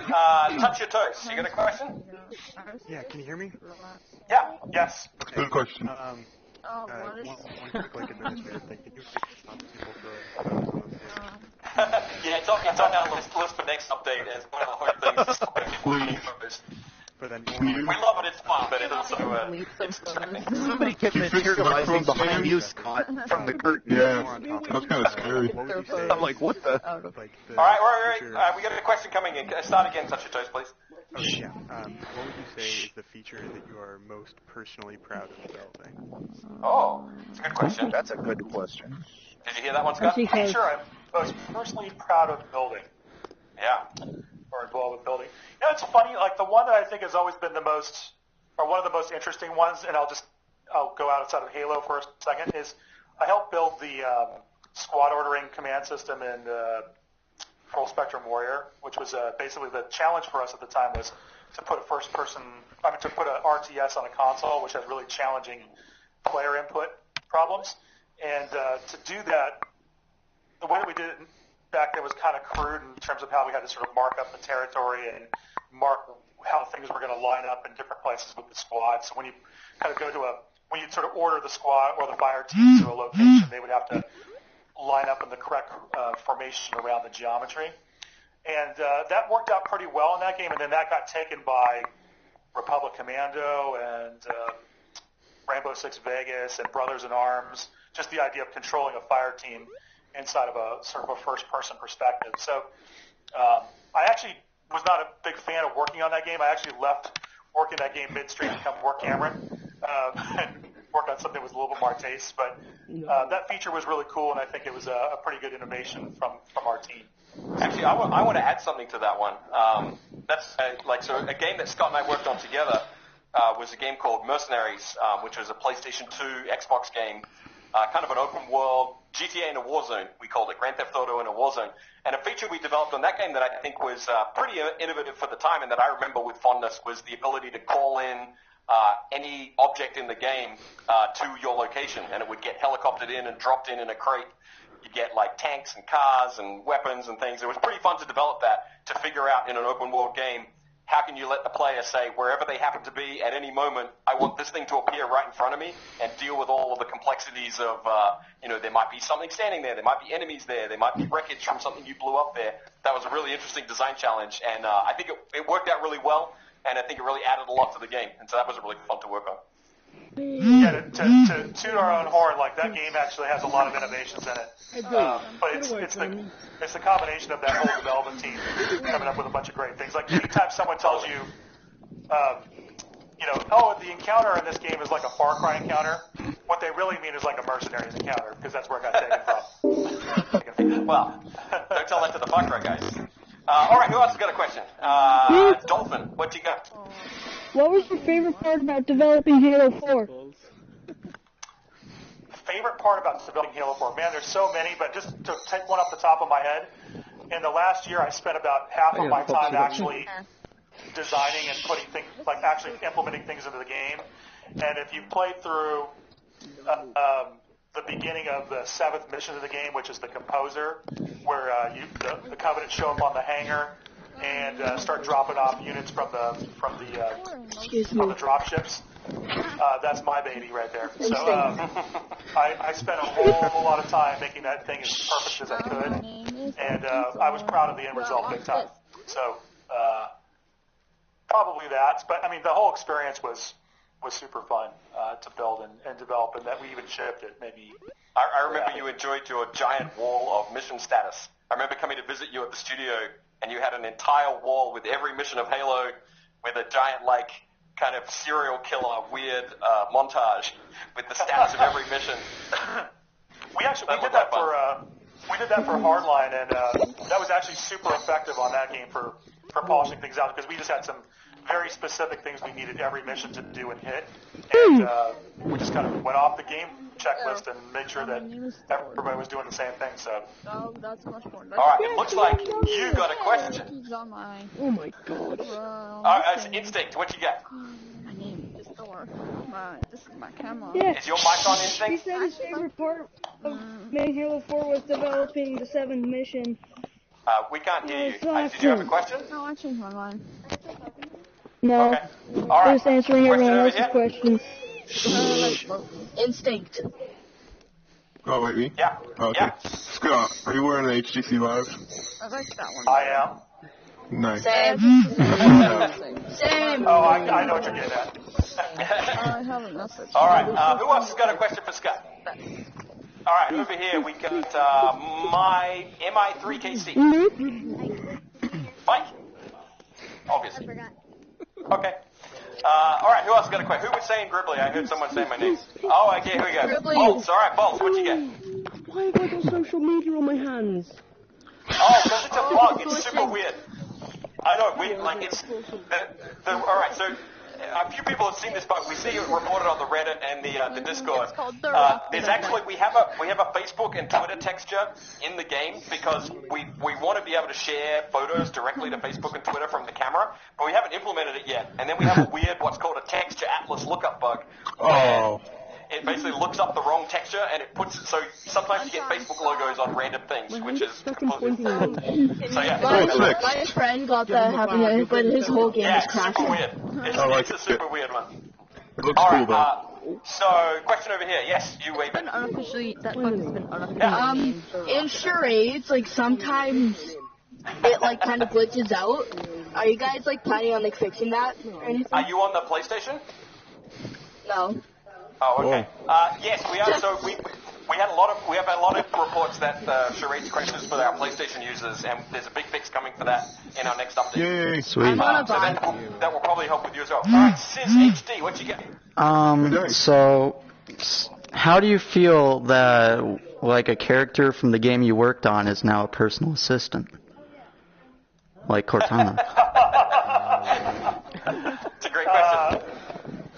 Touch your toes. You got a question? Yeah. Can you hear me? Yeah. Yes. Good question. One quick like administrative thing. Can you stop people for yeah, it's on our list for next update as one of the hard things to stop people. But then we love it, it's fun, but it's also it's somebody kept materializing behind you, Scott, from the curtain. Yeah, that's kind of scary. I'm like, what the? All right, we got a question coming in. Start again, touch your toes, please. Yeah. What would you say is the feature that you are most personally proud of developing? Oh, that's a good question. That's a good question. Did you hear that one, Scott? Sure, I'm most personally proud of building. Yeah. Or involved with building. It's funny, like the one that I think has always been the most, or one of the most interesting ones, and I'll go outside of Halo for a second, is I helped build the squad ordering command system in Full Spectrum Warrior, which was basically the challenge for us at the time was to put to put an RTS on a console, which has really challenging player input problems. And to do that, the way that we did it back then was kind of crude in terms of how we had to sort of mark up the territory and mark how things were going to line up in different places with the squad. So when you kind of when you sort of order the squad or the fire team to a location, they would have to line up in the correct formation around the geometry. And that worked out pretty well in that game, and then that got taken by Republic Commando and Rainbow Six Vegas and Brothers in Arms, just the idea of controlling a fire team inside of a sort of a first-person perspective. So I actually was not a big fan of working on that game. I actually left working that game midstream to come work Cameron and work on something with a little bit more taste. But that feature was really cool, and I think it was a pretty good innovation from our team. Actually, I want to add something to that one. That's so a game that Scott and I worked on together was a game called Mercenaries, which was a PlayStation 2 Xbox game, kind of an open world GTA in a war zone. We called it Grand Theft Auto in a war zone. And a feature we developed on that game that I think was pretty innovative for the time and that I remember with fondness was the ability to call in any object in the game to your location, and it would get helicoptered in and dropped in a crate. You get like tanks and cars and weapons and things. It was pretty fun to develop that, to figure out in an open world game, how can you let the player say, wherever they happen to be at any moment, I want this thing to appear right in front of me and deal with all of the complexities of, there might be something standing there might be enemies there might be wreckage from something you blew up there. That was a really interesting design challenge, and I think it worked out really well, and I think it really added a lot to the game, and so that was really fun to work on. Yeah, to toot our own horn, like that game actually has a lot of innovations in it. But it's the combination of that whole development team coming up with a bunch of great things. Like anytime someone tells you, the encounter in this game is like a Far Cry encounter, what they really mean is like a mercenaries encounter, because that's where I got taken from. Well, don't tell that to the Far Cry guys. All right, who else has got a question? Dolphin, what you got? What was your favorite part about developing Halo 4? Favorite part about developing Halo 4? Man, there's so many, but just to take one off the top of my head, in the last year I spent about half of my time actually designing and putting things, like actually implementing things into the game. And if you play through the beginning of the 7th mission of the game, which is the Composer, where the Covenant show up on the hangar and start dropping off units from the drop ships. That's my baby right there. So I spent a whole lot of time making that thing as perfect as I could, and I was proud of the end result big time. So probably that. But I mean, the whole experience was super fun to build and develop, and that we even shipped it. Maybe I remember you enjoyed your giant wall of mission status. I remember coming to visit you at the studio, and you had an entire wall with every mission of Halo, with a giant kind of serial killer weird montage with the status of every mission. We did that for Hardline, and that was actually super effective on that game for polishing things out, because we just had some very specific things we needed every mission to do and hit, and we just kind of went off the game checklist and made sure that everybody was doing the same thing. So. Oh, that's much more. All right, it looks like you got a question. Oh my god. It's Instinct. What you got? My name is Thor. This is my camera. Yeah. Is your mic on, Instinct? He said his favorite part of making Halo 4 was developing the 7th mission. We can't hear you. Did you have a question? No, I changed my mind. No. Okay. All right. Just answering everyone else's questions. Instinct. Oh, wait, me? Yeah. Oh, okay. Yeah. Scott, are you wearing an HTC Live? I like that one. I am. Nice. Same. Same. Oh, I know what you're getting at. I have a message. All right. Who else has got a question for Scott? All right, over here we got my MI3KC. Mike. Obviously. I forgot. Okay. All right, who else got a question? Who was saying Gribbly? I heard someone say my name. Oh, okay, here we go. Gribbly. Bolts. All right, Bolts, what you get? Why have I got social media on my hands? Oh, because it's a bug. It's super weird. I know, weird. Like it's. All right, so a few people have seen this bug. We see it reported on the Reddit and the Discord. It's called There's actually we have a Facebook and Twitter texture in the game because we want to be able to share photos directly to Facebook and Twitter from the camera, but we haven't implemented it yet. And then we have a weird what's called a texture atlas lookup bug. Oh. It basically looks up the wrong texture and it puts so sometimes you get Facebook logos on random things, which is completely so yeah. My friend got that happening, but his whole game was crashing. Super weird. It's a super weird one. It looks cool, though. So, question over here. Yes, you wave it. Unofficially, that bug has been unofficially. In charades, like sometimes it like kind of glitches out. Are you guys like planning on like fixing that or anything? Are you on the PlayStation? No. Oh, okay. Yes, we are. So we have a lot of reports that charades crashes for our PlayStation users, and there's a big fix coming for that in our next update. Yay. Sweet. So that will probably help with you as well. All right, Sizz HD, what you get? So how do you feel that like a character from the game you worked on is now a personal assistant? Like Cortana. It's a great question.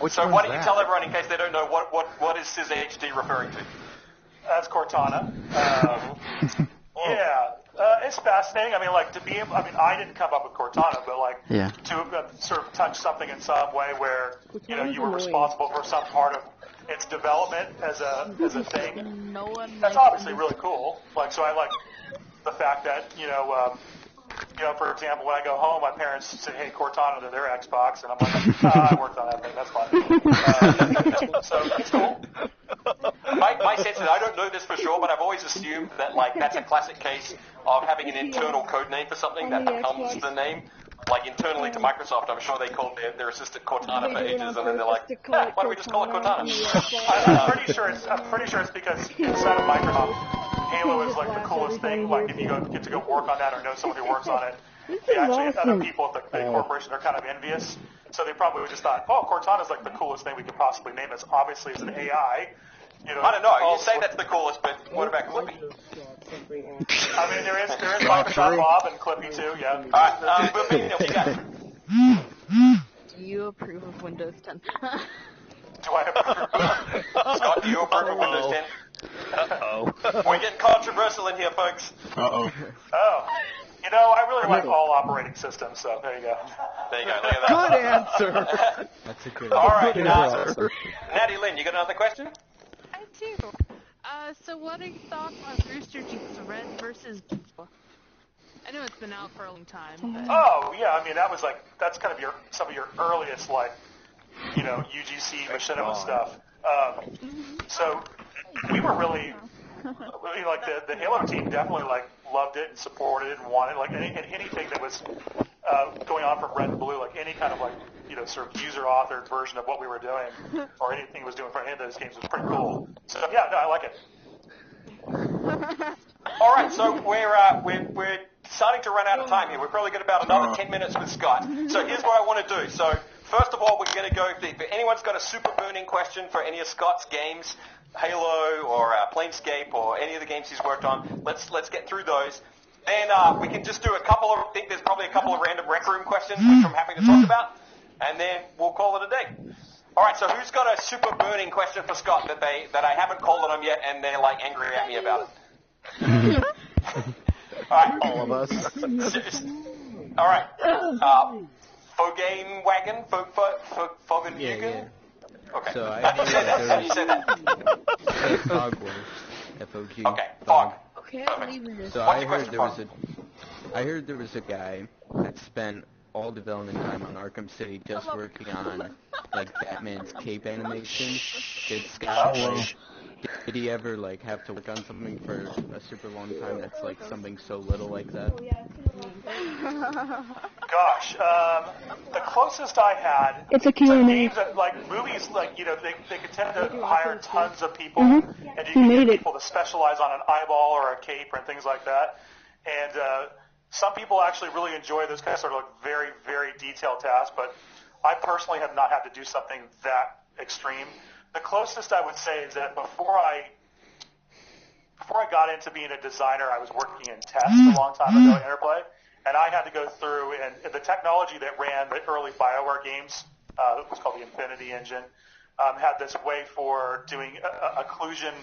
So why don't you tell everyone, in case they don't know, what is Sizz HD referring to? That's Cortana. Yeah, it's fascinating. I mean, like I didn't come up with Cortana, but like to sort of touch something in some way where you were responsible for some part of its development as a thing. That's obviously really cool. Like, so I like the fact that for example, when I go home, my parents say, "Hey, Cortana," to their Xbox, and I'm like, "I worked on that thing. That's fine." So it's cool. My sense is, I don't know this for sure, but I've always assumed that that's a classic case of having an internal code name for something that becomes the name. Like internally to Microsoft, I'm sure they called their assistant Cortana for ages, and then they're like, why don't we just call it Cortana? I'm pretty sure it's because inside of Microsoft, Halo is like the coolest thing. Like if you get to go work on that or know someone who works on it, other people at the corporation are kind of envious. So they probably just thought, oh, Cortana's like the coolest thing we could possibly name. It's obviously it's an AI, I don't know. You say that's the coolest, but what about Clippy? I mean, there is Microsoft Bob and Clippy too. Yeah. All right. Boopy, you got it. Do you approve of Windows 10? Do I approve? Scott, do you approve of Windows 10? Uh-oh. We're getting controversial in here, folks. Uh-oh. Oh. You know, I really like all operating systems, so there you go. There you go. Look at that. Good answer. That's a good All right. answer. Natty Lynn, you got another question? I do. So what are your thoughts on Rooster Teeth's Red versus Blue? I know it's been out for a long time. But... Oh, yeah, I mean, that's kind of some of your earliest, like, you know, UGC machinima stuff. So we were really, like, the Halo team definitely, like, loved it and supported it and wanted, like, anything that was going on from Red and Blue, like, any kind of, like, you know, sort of user-authored version of what we were doing, or anything was doing for any of those games was pretty cool. So, yeah, no, I like it. All right, so we're starting to run out of time here. We've probably got about another 10 minutes with Scott. So here's what I want to do. So first of all, we're going to go, if anyone's got a super burning question for any of Scott's games, Halo or Planescape or any of the games he's worked on, let's get through those. Then we can just do I think there's probably a couple of random Rec Room questions, which I'm happy to talk about, and then we'll call it a day. All right, so who's got a super burning question for Scott that I haven't called on him yet, and they're like angry at me about it? All right. All of us. All right. Fogain Wagon? Fogain Yeah. Okay. So How do you say that? Fog was F-O-G. Okay, Fog. Okay, I'm leaving this. So I heard there was a guy that spent all development time on Arkham City just working on like Batman's cape animation. Did Scott did he ever like have to work on something for a super long time that's like something so little like that? Gosh, the closest I had. It's a Q&A. Games that, like movies, like you know, they could tend to hire tons of people, Mhm. and you He can made get it. people to specialize on an eyeball or a cape and things like that. And some people actually really enjoy those kind of sort of like very, very detailed tasks. But I personally have not had to do something that extreme. The closest I would say is that before I got into being a designer, I was working in test a long time ago at Interplay, and I had to go through, and the technology that ran the early BioWare games, it was called the Infinity Engine, had this way for doing occlusion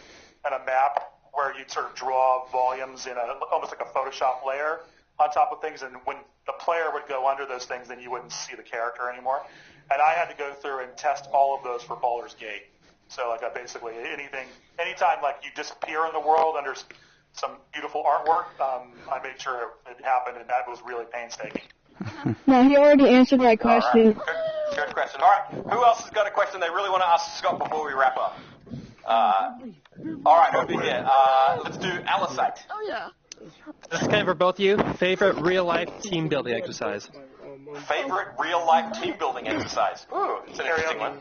and a map where you'd sort of draw volumes in almost like a Photoshop layer on top of things, and when the player would go under those things, then you wouldn't see the character anymore. And I had to go through and test all of those for Baldur's Gate. So like I basically anytime like you disappear in the world under some beautiful artwork, I made sure it happened, and that was really painstaking. No, he already answered my question. Right. Good question. All right. Who else has got a question they really want to ask Scott before we wrap up? All right, over here. Let's do Alisite. Oh, yeah. This is kind of for both of you. Favorite real-life team building exercise? Favorite real-life team building exercise? Ooh, it's an interesting one.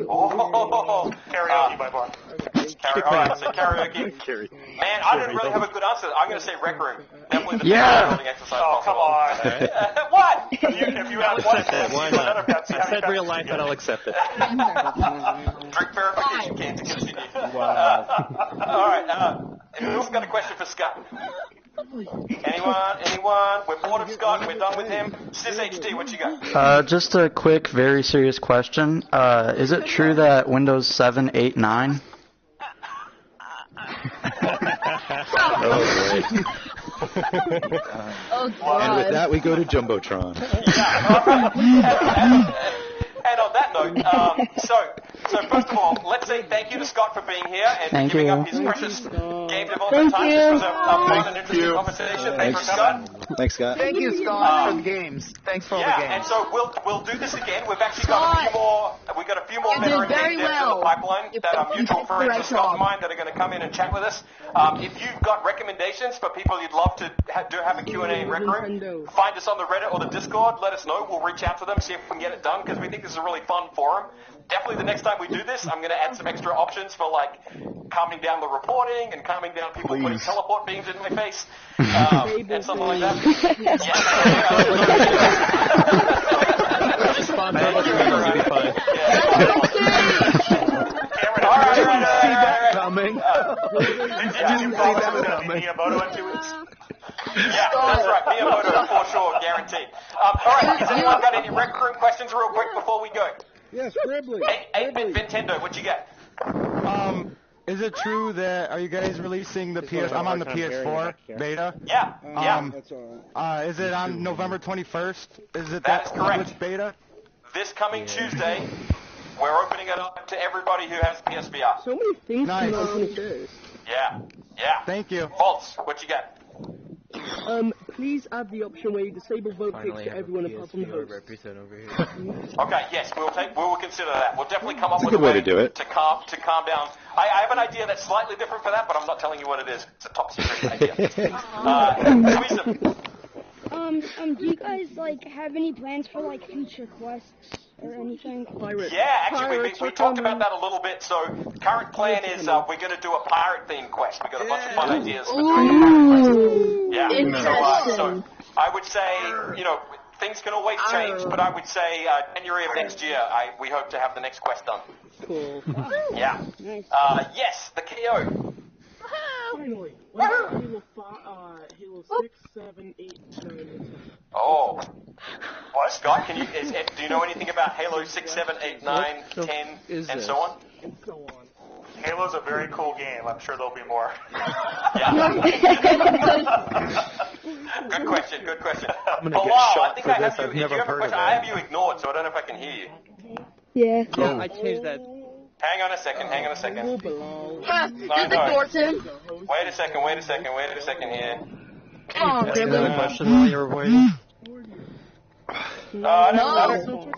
Oh, karaoke by bar. All right, so karaoke. Man, I didn't really have a good answer. I'm going to say Rec Room. Definitely the Yeah. building exercise. Oh, come on. What? If you have one Pepsi, Why another not? Pepsi, I said real life, but I'll accept it. Drink verification can to continue. All right. Who's got a question for Scott? Anyone? We're bored of Scott. We're done with him. SysHD, what you got? Just a quick, very serious question. Is it true that Windows 7, 8, 9? Oh, God. And with that, we go to Jumbotron. And on that note, so first of all, let's say thank you to Scott for being here and Thank giving you. up his precious game development time. This was a fun and interesting conversation. Thanks for Scott. Thanks, Scott. Thank you, Scott, for the games. Thanks for all the games. And so we'll do this again. We've actually got a few more veteran games in the pipeline that are mutual friends of Scott and mine that are going to come in and chat with us. If you've got recommendations for people you'd love to have a Q&A in Rec Room, find us on the Reddit or the Discord. Let us know. We'll reach out to them, see if we can get it done, because we think this is a really fun forum. Definitely the next time we do this, I'm going to add some extra options for like calming down the reporting and calming down people putting teleport beams in my face and something like that. see that coming. Did you follow that coming? Miyamoto in 2 weeks? Yeah, that's right. Miyamoto for sure, guaranteed. Alright, has anyone got any Rec Room questions real quick before we go? Yes, Gribbly. 8-bit Nintendo, what you get? Is it true that, are you guys releasing the PS, I'm on the PS4 beta? Yeah, is it on November 21st? Is it that is correct. Switch beta? This coming Tuesday, we're opening it up to everybody who has PSVR. So many things Nice. to open this. Yeah. Thank you. Bolts, what you got? Please add the option where you disable vote picks to everyone apart from the host. Okay, yes, we will consider that. We'll definitely come up with a good way to do it. to calm down. I have an idea that's slightly different for that, but I'm not telling you what it is. It's a top secret idea. Do you guys have any plans for future quests or anything? Yeah, actually, we talked about that a little bit. So, current plan is we're going to do a pirate themed quest. We've got a bunch of fun ideas for doing that. Yeah. So I would say, things can always change, but I would say January of next year, we hope to have the next quest done. Cool. Yeah. Yes, the KO. Finally. Halo 6, 7, 8, 9, and 10. Oh. What? Scott, do you know anything about Halo 6, 7, 8, 9, 10, and so on? And so on. Halo's a very cool game. I'm sure there'll be more. Good question. I'm gonna get Bilal, shot I think for I have this. you. I've If never you have a heard of question, I have it. you ignored, so I don't know if I can hear you. Yeah. Yeah, I changed that. Hang on a second. Just ignores him. Wait a second here. Come on, Ask another Gribbly. question while you're waiting. No, I don't.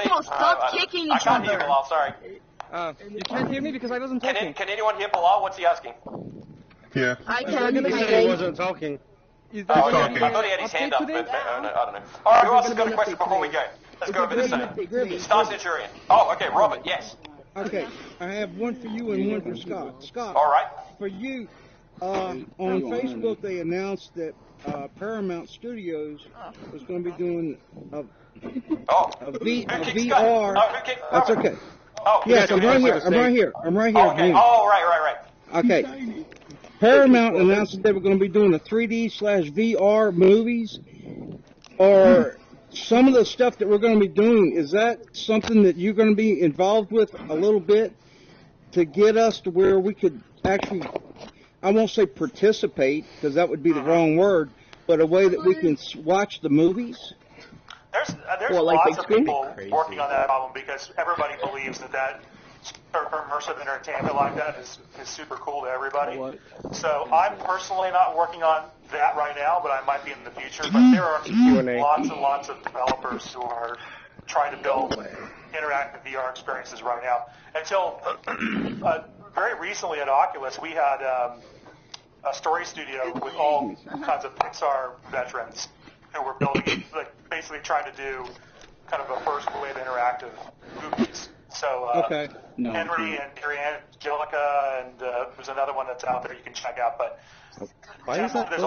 People, stop kicking each I can't hear other. Bilal, sorry. You can't hear me because I wasn't talking. Can anyone hear Bilal? What's he asking? Yeah. I can. He said he wasn't talking. I thought he had his hand up, but I don't know. Alright, who else has got a question before we go? Let's go over this thing. Star Centurion. Oh, okay, Robert, yes. Okay, I have one for you and one for Scott. Scott. All right. For you, on Facebook they announced that Paramount Studios was going to be doing a VR. That's okay. Oh, yes, I'm right here. Oh, okay. Oh, right. Okay. Paramount announced that they were going to be doing a 3D/VR movies. Or some of the stuff that we're going to be doing, is that something that you're going to be involved with a little bit to get us to where we could actually, I won't say participate, because that would be the wrong word, but a way that we can watch the movies? There's lots of people working on that problem because everybody believes that immersive entertainment like that is super cool to everybody. So I'm personally not working on that right now, but I might be in the future. But there are lots and lots of developers who are trying to build interactive VR experiences right now. Until very recently at Oculus, we had a story studio with all kinds of Pixar veterans who were building, basically trying to do kind of a first wave interactive movies. So Henry and Angelica, and there's another one that's out there you can check out. But there's definitely a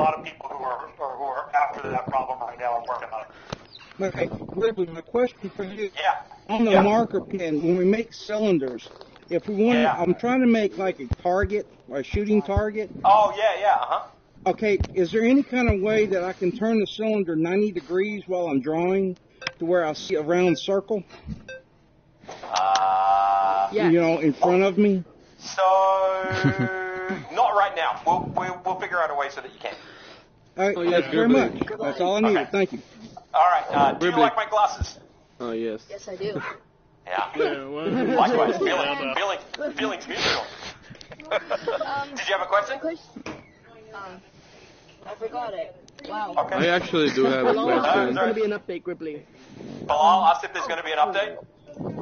lot of people who are after that problem right now and working on it. Okay, Gribbly, my question for you. On the marker pin, when we make cylinders, if we want, I'm trying to make like a target, or a shooting target. Oh, Okay, is there any kind of way that I can turn the cylinder 90 degrees while I'm drawing to where I'll see a round circle? In front of me? So, not right now. We'll figure out a way so that you can. All right, thank you very much. That's all I needed. Okay. Thank you. All right, do you like my glasses? Oh, yes. Yes, I do. Likewise, feelings mutual. Did you have a question? I forgot it. Wow. Okay. I actually do have a question. There's going to be an update, Gribbly. Bilal asked if there's going to be an update.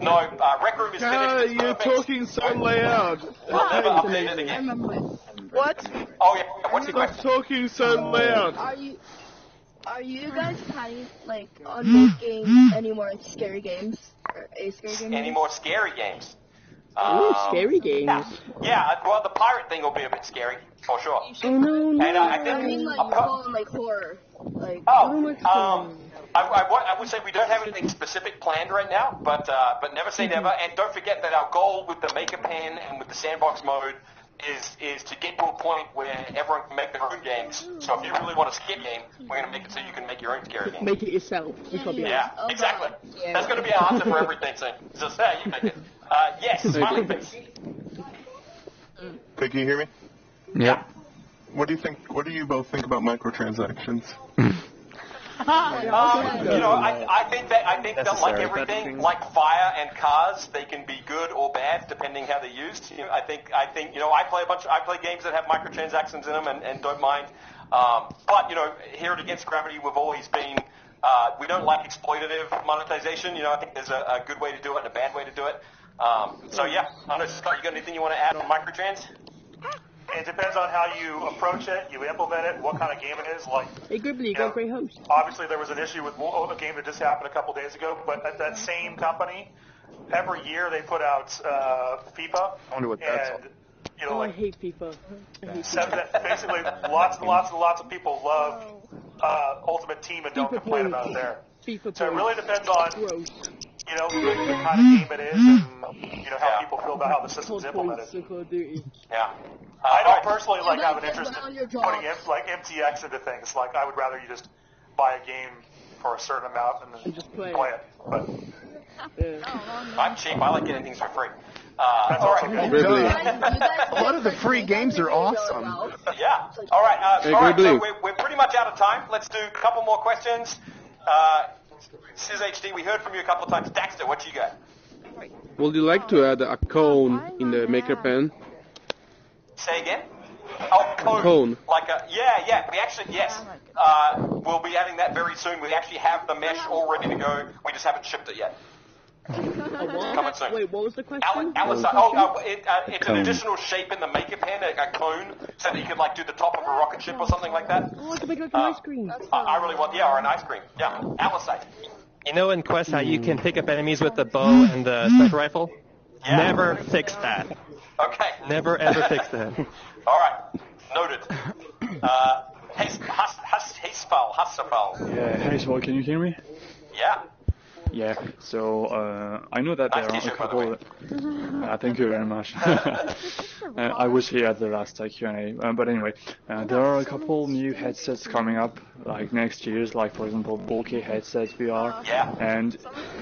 No, Rec Room is finished. You're talking so loud. We'll never update it again. What? Oh, yeah. What's your question? Stop talking so loud. Are you guys planning on making any more scary games? Or a scary game? Any more scary games? Scary games. Yeah, well, the pirate thing will be a bit scary, for sure. Oh, no. And I think I mean, horror. I would say we don't have anything specific planned right now, but never say never. And don't forget that our goal with the Maker Pen and with the sandbox mode is to get to a point where everyone can make their own games. So if you really want a scare game, we're going to make it so you can make your own scary game. Make it yourself. Yeah, exactly. That's going to be our answer for everything. So just you make it. Yes, smiling face. Hey, can you hear me? Yeah. What do you think? What do you both think about microtransactions? I think that like everything, like fire and cars, they can be good or bad depending how they're used. I think I play games that have microtransactions in them and don't mind. But here at Against Gravity, we've always been we don't like exploitative monetization. I think there's a good way to do it and a bad way to do it. So yeah, I don't know, Scott, you got anything you want to add on microtrans? It depends on how you approach it, you implement it, what kind of game it is. Like, hey, Gribbly, you got a great host. Obviously, there was an issue with a game that just happened a couple days ago, but at that same company, every year they put out FIFA. I wonder what that's all. I hate FIFA. Basically, lots of people love Ultimate Team and don't complain about it there. FIFA so it really depends on the kind of game it is and how people feel about how the system's implemented. Yeah. I don't personally have an interest in putting MTX into things. Like, I would rather you just buy a game for a certain amount and then just play it. But I'm cheap. I like getting things for free. That's all also right. A lot of the free games are awesome. Yeah. All right. Hey, all right. So we're pretty much out of time. Let's do a couple more questions. SizzHD, we heard from you a couple of times. Daxter, what you got? Would you like to add a cone in the Maker Pen? Say again? Oh, cone. Like yeah. We actually, yes. We'll be adding that very soon. We actually have the mesh all ready to go. We just haven't shipped it yet. Coming soon. Wait, what was the question? It's an additional shape in the Maker Pen, a cone, so that you could do the top of a rocket ship or something like that. Oh, I can make an ice cream. I really want, or an ice cream. Yeah, Alisite. In Quest how you can pick up enemies with the bow and the sniper rifle? Yeah. Never fix that. Okay. Never ever fix that. All right. Noted. Hasfal. Yeah, Hasfal, can you hear me? Yeah. Yeah, so I know that there are a couple. Thank you very much. I was here at the last Q&A, but anyway, there are a couple new headsets coming up, like next year's, like for example, bulky headsets VR. Yeah. And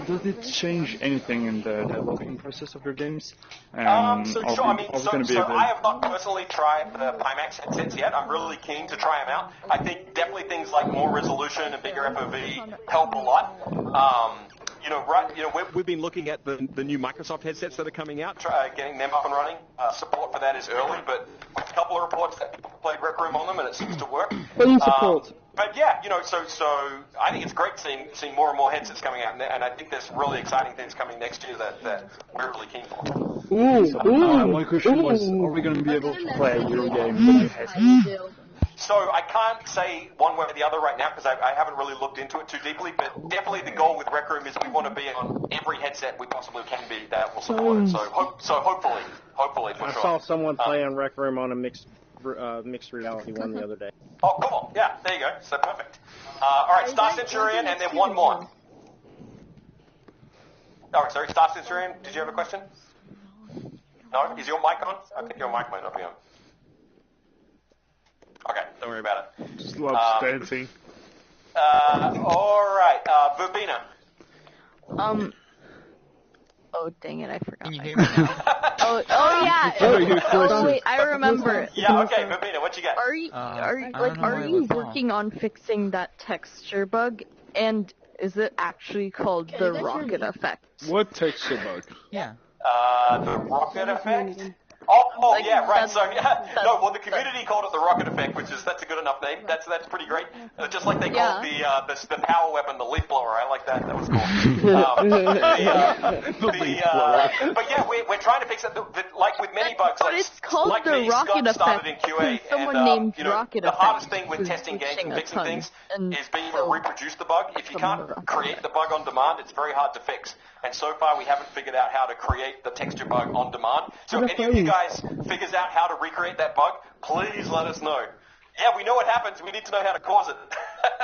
does it change anything in the developing process of your games? I have not personally tried the Pimax headsets yet. I'm really keen to try them out. I think definitely things like more resolution and bigger FOV help a lot. We've been looking at the new Microsoft headsets that are coming out. Getting them up and running. Support for that is early, but with a couple of reports that people played Rec Room on them, and it seems to work. But yeah, so I think it's great seeing more and more headsets coming out, and I think there's really exciting things coming next year that we're really keen for. My question was, are we going to be able to play your game with new headsets? So I can't say one way or the other right now because I haven't really looked into it too deeply, but definitely the goal with Rec Room is we want to be on every headset we possibly can be that will support it. So hopefully for I sure. saw someone playing Rec Room on a mixed reality one the other day. Oh, cool. Yeah, there you go. So perfect. All right, Star Centurion, and then one more. Oh, sorry, Star Centurion, did you have a question? No? Is your mic on? I think your mic might not be on. Okay, don't worry about it. Just love dancing. All right, Verbena. Oh, dang it, I forgot. Can you hear me now? oh yeah. Oh, wait, I remember. Yeah, okay, Verbena, what you got? Are you working on fixing that texture bug? And is it actually called the rocket effect? What texture bug? Yeah. The rocket effect? Oh, yeah, right. So, the community called it the rocket effect, that's a good enough name. That's pretty great. Just like they called the power weapon the leaf blower. I like that. That was cool. But yeah, we're trying to fix it. Like with many bugs, but it's called like the rocket effect. Started in QA, Someone named rocket the effect. The hardest thing with testing games and fixing things is being able to reproduce the bug. If you can't create the bug on demand, it's very hard to fix. And so far, we haven't figured out how to create the texture bug on demand. So if any of you guys figures out how to recreate that bug, please let us know. Yeah, we know what happens. We need to know how to cause it.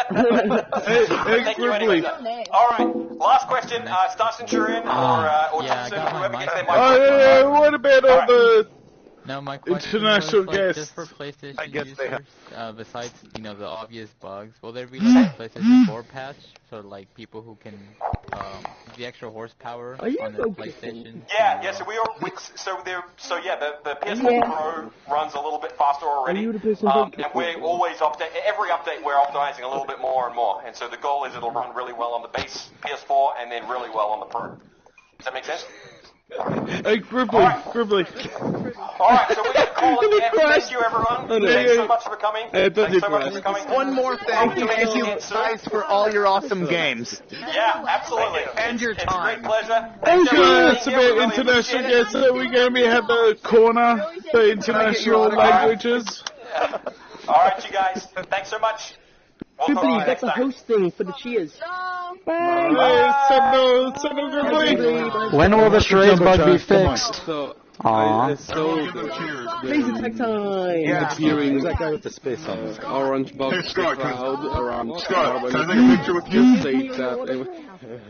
Thank you anyway. All right, last question. Star Centurion or Thompson, whoever gets their microphone. What about all the No, my question international was, like, guests? just for PlayStation I guess they users, besides, the obvious bugs, will there be like a PlayStation 4 patch for like people who can the extra horsepower on their PlayStation? Yeah. So the PS4 Pro runs a little bit faster already, and we're always every update we're optimizing a little bit more and more, and so the goal is it'll run really well on the base PS4 and then really well on the Pro. Does that make sense? Hey, Gribbly. Alright, so we're going to call it there. Thank you, everyone. Thanks so much for coming. Thanks so much for coming. One more thing. Thank you guys for all your awesome games. Yeah, absolutely. And your time. It's a great pleasure. It's about international guests. So we're going to be have the corner for international languages. Alright, you guys. Thanks so much. We'll Gribbly, talk you got the host thing for the cheers. When will the charades bug be fixed? Aww. Laser tag time! Yeah. Appearing that guy with the space on his orange box Scott, cloud around Scott, can I take a picture with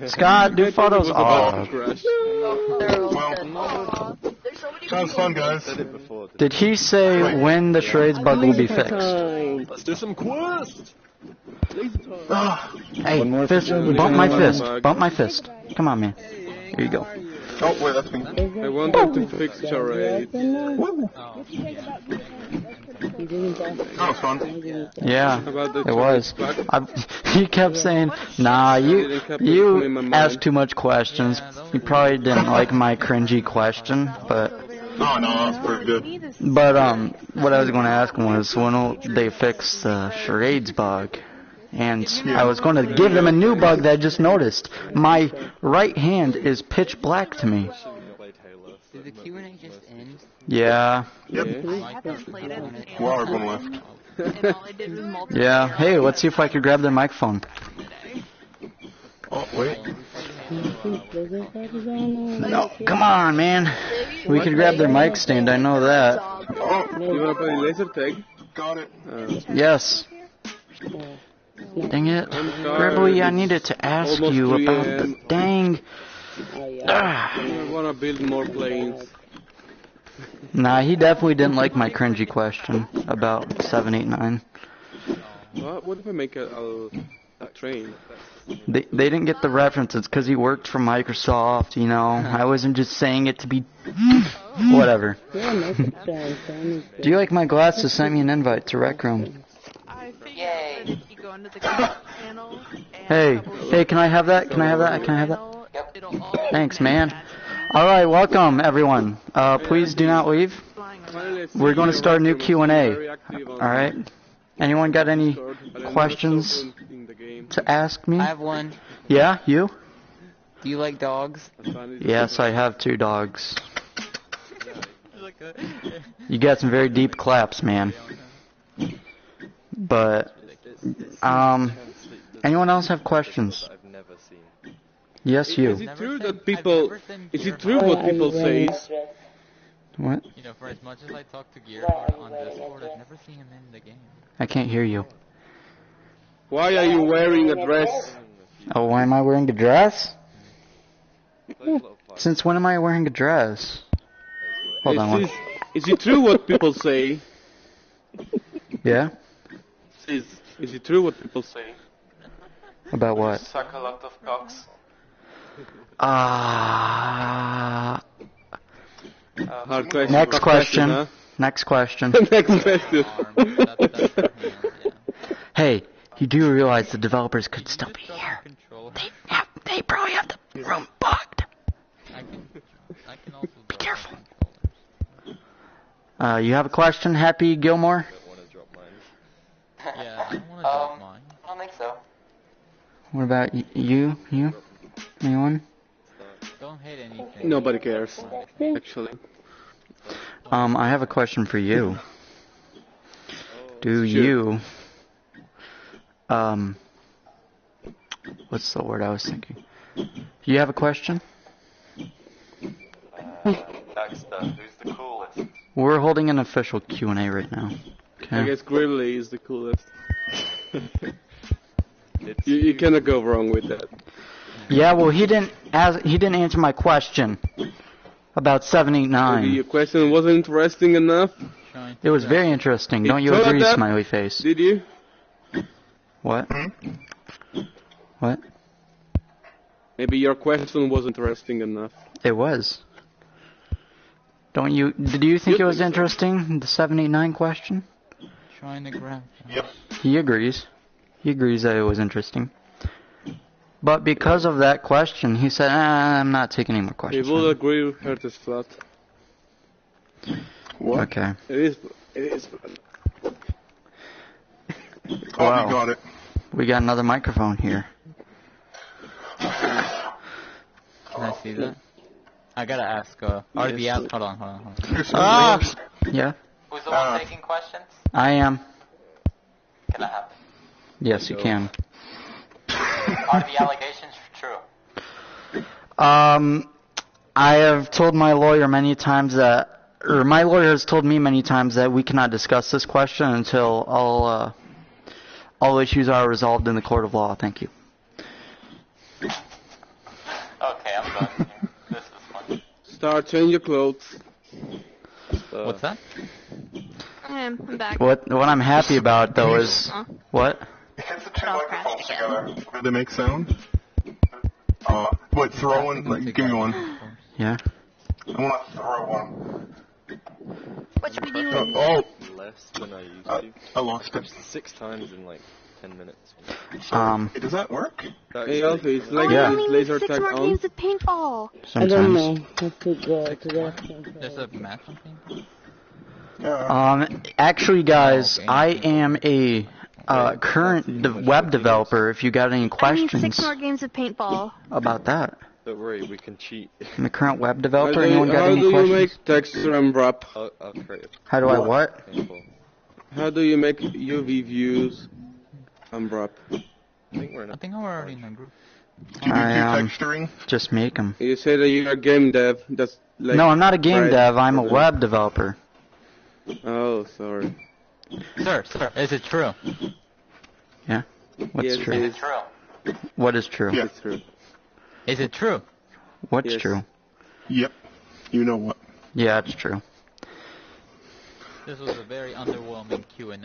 you? Scott, do photos. Sounds fun, guys. Did he say when the charades bug will be fixed? Let's do some quests. Hey, fist, bump my fist. Bump my fist. Come on, man. Here you go. Oh, wait, that's me. I wanted to fix charades. That was fun. Yeah, it was. He kept saying, nah, you asked too much questions. You probably didn't like my cringy question, but... Oh, no, that's pretty good. But, what I was going to ask him was, when will they fix the charades bug? And I was going to give them a new bug that I just noticed. My right hand is pitch black to me. Did the Q&A just end? Yeah. Yep. Well, everyone left. Yeah. Hey, let's see if I could grab their microphone. Oh, wait. No, come on, man. We could grab their mic stand, I know that. Oh, you want to play laser tag? Got it. Yes. Dang it. Gribbly, I needed to ask you about the dang... I want to build more planes. Nah, he definitely didn't like my cringy question about 789. What if I make a train? They didn't get the references because he worked for Microsoft, you know. I wasn't just saying it to be... Whatever. Do you like my glasses? Sent me an invite to Rec Room. Yay. You go into the channel Hey, can I have that? Can I have that? Can I have that? Thanks, man. Alright, welcome, everyone. Please do not leave. We're going to start a new Q&A. Alright? Anyone got any questions to ask me? I have one. Yeah, you? Do you like dogs? Yes, I have 2 dogs. You got some very deep claps, man. But, anyone else have questions? Yes, you. Is it true that people? Is it true what people say? What? For as much as I talk to Gearhard on Discord, I've never seen him in the game. I can't hear you. Why are you wearing a dress? Oh, why am I wearing a dress? Since when am I wearing a dress? Hold on one. Is it true what people say? Yeah? Is it true what people say? About what? Suck a lot of cocks. Hard question. Next question. Huh? Next question. Next question. Hey, you do realize the developers could still be here. They probably have the room bugged. Be careful. You have a question, Happy Gilmore? Yeah, I don't want to drop mine. I don't think so. What about you? Anyone? Don't hate anything. Nobody cares, actually. I have a question for you. Do you, what's the word I was thinking? Do you have a question? Dexter, who's the coolest? We're holding an official Q&A right now. Okay. I guess Gribbly is the coolest. You cannot go wrong with that. Yeah, well, he didn't answer my question about 789. Maybe your question wasn't interesting enough. It was very interesting. Don't you agree, smiley face? Did you? What? What? Maybe your question was interesting enough. It was. Don't you? Did you think it was interesting? The 789 question? Trying to grab. Yep. He agrees. He agrees that it was interesting. But because of that question, he said, I'm not taking any more questions. He will agree with her this flat. What? Okay. It is. Wow. You got it. We got another microphone here. Can I see that? I gotta ask, RBL, hold on. Yeah? Who's the one taking questions? I am. Can I have it? Yes, you can. Are the allegations true? I have told my lawyer many times that, or my lawyer has told me many times that we cannot discuss this question until all issues are resolved in the court of law. Thank you. Okay, I'm done. This is fun. Start changing your clothes. What's that? I'm back. What I'm happy about though is what? Hit the two microphones together. Do they make sound? Wait, throw one. Like, give me one. Yeah. I want to throw one. What should we do? Less than I used to. I lost it. 6 times in like 10 minutes. Hey, does that work? Hey, Alfie, it's like I only laser need 6 tag more on. games of paintball. Sometimes. There's a match on paintball? Actually, guys, I am a current web developer. If you got any I need questions 6 more games of paintball. about that, Don't worry, we can cheat. I'm a current web developer. Anyone got any How do you questions? make texture and wrap? I'll create. How do I what? How do you make UV views and wrap? I think we're already in a group. Texturing? Just make them. You say that you're a game dev. That's like No, I'm not a game right. dev. I'm a web developer. Oh, sorry. Sir, is it true? Yeah. What's Yes, true? it is. What is true? Yeah. It's true. Is it true? What's Yes. true? Yep. You know what? Yeah, it's true. This was a very underwhelming Q&A.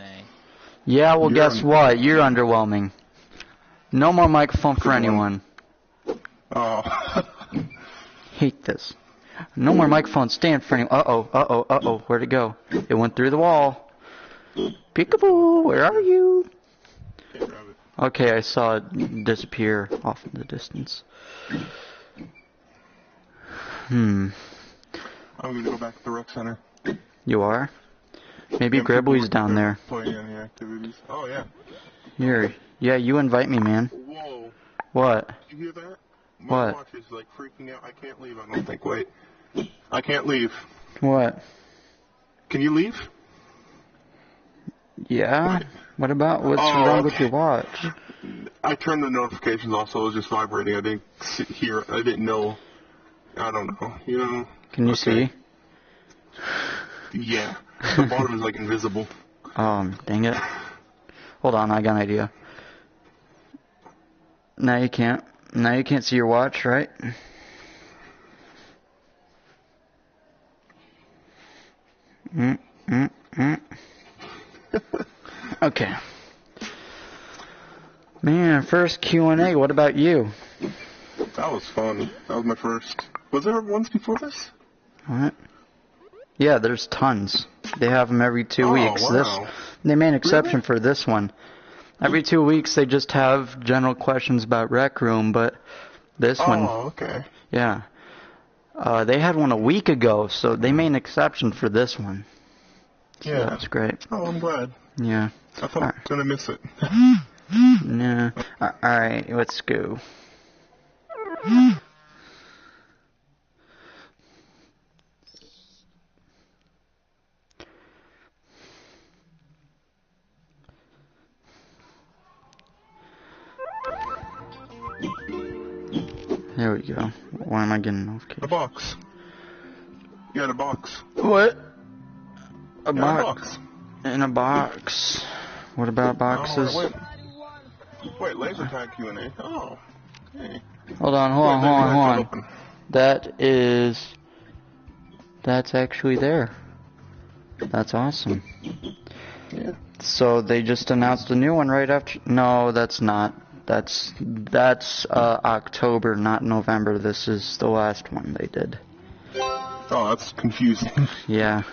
Yeah, well, guess what? You're underwhelming. No more microphone for anyone. Oh. Hate this. No more microphone stand for anyone. Uh-oh. Where'd it go? It went through the wall. Peekaboo, where are you? Okay, I saw it disappear off in the distance. I'm going to go back to the rec center. You are? Maybe Gribbly's down there. Playing any activities. Oh, yeah. Here. Yeah, you invite me, man. Whoa. What? Did you hear that? My What? watch is like freaking out. I can't leave, I don't think. Wait. I can't leave. What? Can you leave? Yeah? What's wrong with your watch? I turned the notifications off, so it was just vibrating. I didn't hear. I didn't know. I don't know. You know? Can you see? Yeah. The bottom is like invisible. Dang it. Hold on, I got an idea. Now you can't. Now you can't see your watch, right? Okay. Man, first Q&A. What about you? That was fun. That was my first. Was there ones before this? What? Yeah, there's tons. They have them every 2 weeks. Wow. They made an exception for this one. Every 2 weeks they just have general questions about Rec Room, but this one... Oh, okay. Yeah. They had one a week ago, so they made an exception for this one. So Yeah. that's great. Oh, I'm glad. Yeah. I thought I was going to miss it. Nah. Alright, let's go. There we go. Why am I getting notifications? A box. You had a box. What? A Yeah, box. In a box. What about boxes? Wait, laser tag Q&A. Oh. Hey. Hold on. That's actually there. That's awesome. Yeah. So they just announced a new one right after. No, that's not. That's October, not November. This is the last one they did. Oh, that's confusing. Yeah.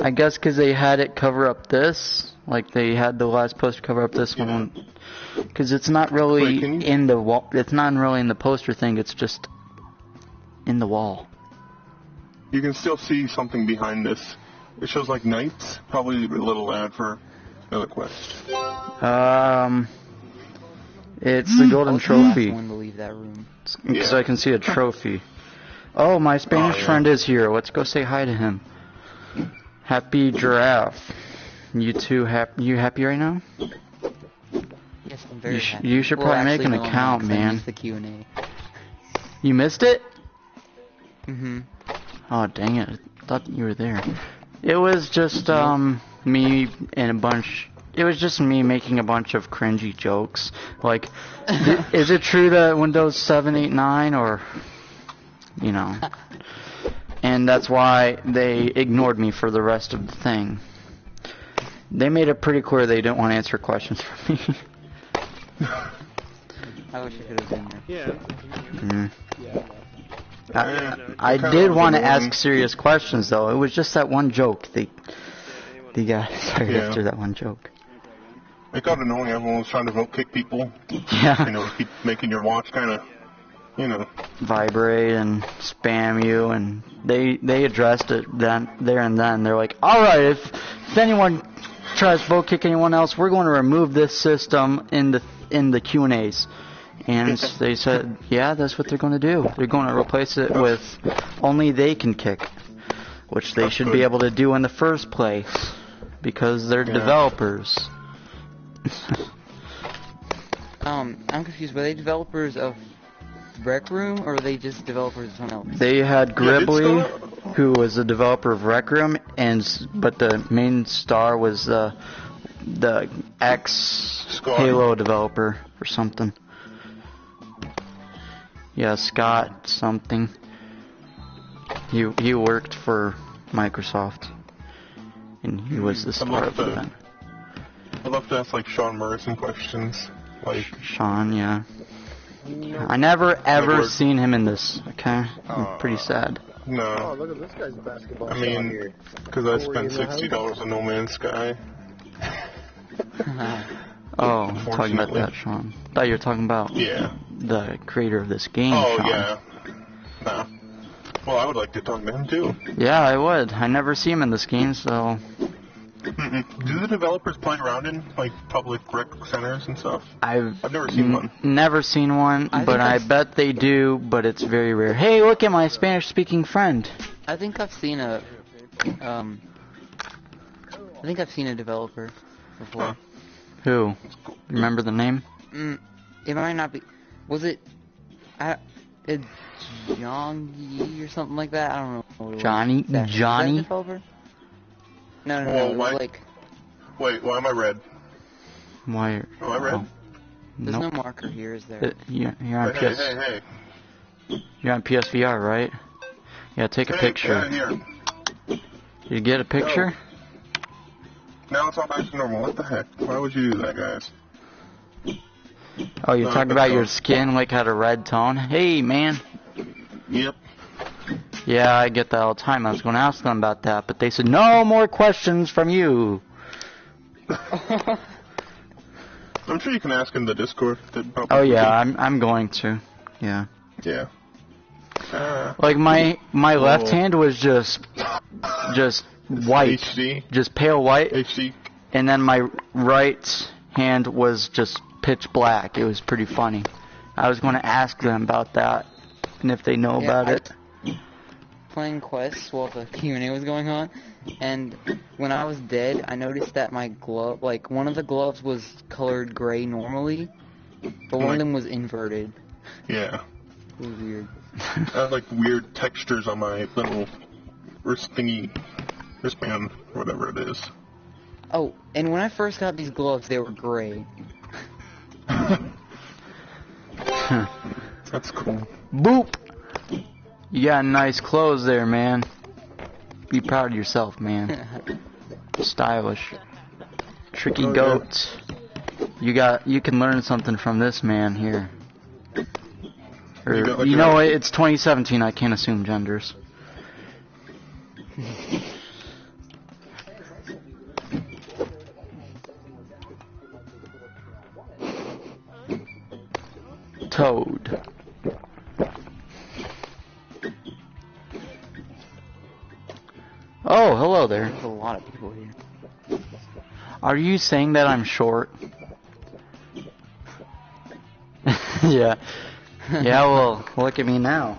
I guess because they had it cover up this, like they had the last poster cover up this one, because it's not really in the wall. It's not really in the poster thing. It's just in the wall. You can still see something behind this. It shows like knights. Probably a little ad for another quest. It's the golden trophy. One to leave that room. So I can see a trophy. Oh, my Spanish friend is here. Let's go say hi to him. Happy Giraffe. You two you happy right now? Yes, I'm very happy. You should probably make an account, man. I missed the Q&A. You missed it? Mm-hmm. Oh, dang it. I thought you were there. It was just me and a bunch... It was just me making a bunch of cringy jokes. Like, is it true that Windows 7, 8, 9, or... You know... And that's why they ignored me for the rest of the thing. They made it pretty clear they didn't want to answer questions from me. I wish I could have been there. Yeah. I did want to ask serious questions, though. It was just that one joke. They got sorry after that one joke. It got annoying. Everyone was trying to vote kick people. Yeah. You know, keep making your watch kind of, you know, vibrate and spam you, and they addressed it there and then. They're like, all right, if anyone tries to vote kick anyone else, we're going to remove this system in the Q&As. And they said, yeah, that's what they're going to do. They're going to replace it with only they can kick, which they should be able to do in the first place because they're developers. I'm confused. Were they developers of Rec Room, or were they just developers of something else? They had Gribbly, who was the developer of Rec Room, but the main star was the ex-Halo developer or something. Yeah, Scott something. He worked for Microsoft, and he was the star of the event. I'd love to ask like Sean Murray some questions. Like Sean, yeah. I never ever seen him in this. Okay, I'm pretty sad. No. Oh, look at this guy's basketball. I mean, because I spent $60 on No Man's Sky. Oh, talking about that, Sean. I thought you were talking about the creator of this game, Sean. Yeah. Nah. Well, I would like to talk to him too. Yeah, I would. I never see him in this game, so... Do the developers play around in like public rec centers and stuff? I've never seen one. Never seen one, but I bet they do, but it's very rare. Hey, look at my Spanish-speaking friend. I think I've seen a developer before. Huh. Who? Remember the name? It might not be. Was it? John Yi or something like that? I don't know. What it Johnny? was. Johnny? Was that a developer? No. It was like. Wait, why am I red? Why? Am I red? Oh. There's no marker here, is there? You're on PS. Hey. You're on PSVR, right? Yeah, take a picture. Here. You get a picture? Now it's all back to normal. What the heck? Why would you do that, guys? Oh, you're talking about your skin like had a red tone? Hey, man. Yep. Yeah, I get that all the time. I was going to ask them about that, but they said no more questions from you. I'm sure you can ask in the Discord. Oh yeah, I'm going to. Yeah. Yeah. Like my left hand was just white, HD. just pale white, HD. And then my right hand was just pitch black. It was pretty funny. I was going to ask them about that and if they know about it. Playing quests while the Q&A was going on, and when I was dead, I noticed that my glove, like one of the gloves was colored gray normally, but one of them was inverted. Yeah. It was weird. I had like weird textures on my little wristband, whatever it is. Oh, and when I first got these gloves, they were gray. That's cool. Boop! You got nice clothes there, man. Be proud of yourself, man. Stylish. Tricky goats. You can learn something from this man here. Or, you know what? It's 2017. I can't assume genders. Toad. Oh, hello there. There's a lot of people here. Are you saying that I'm short? Yeah. Yeah, well, look at me now.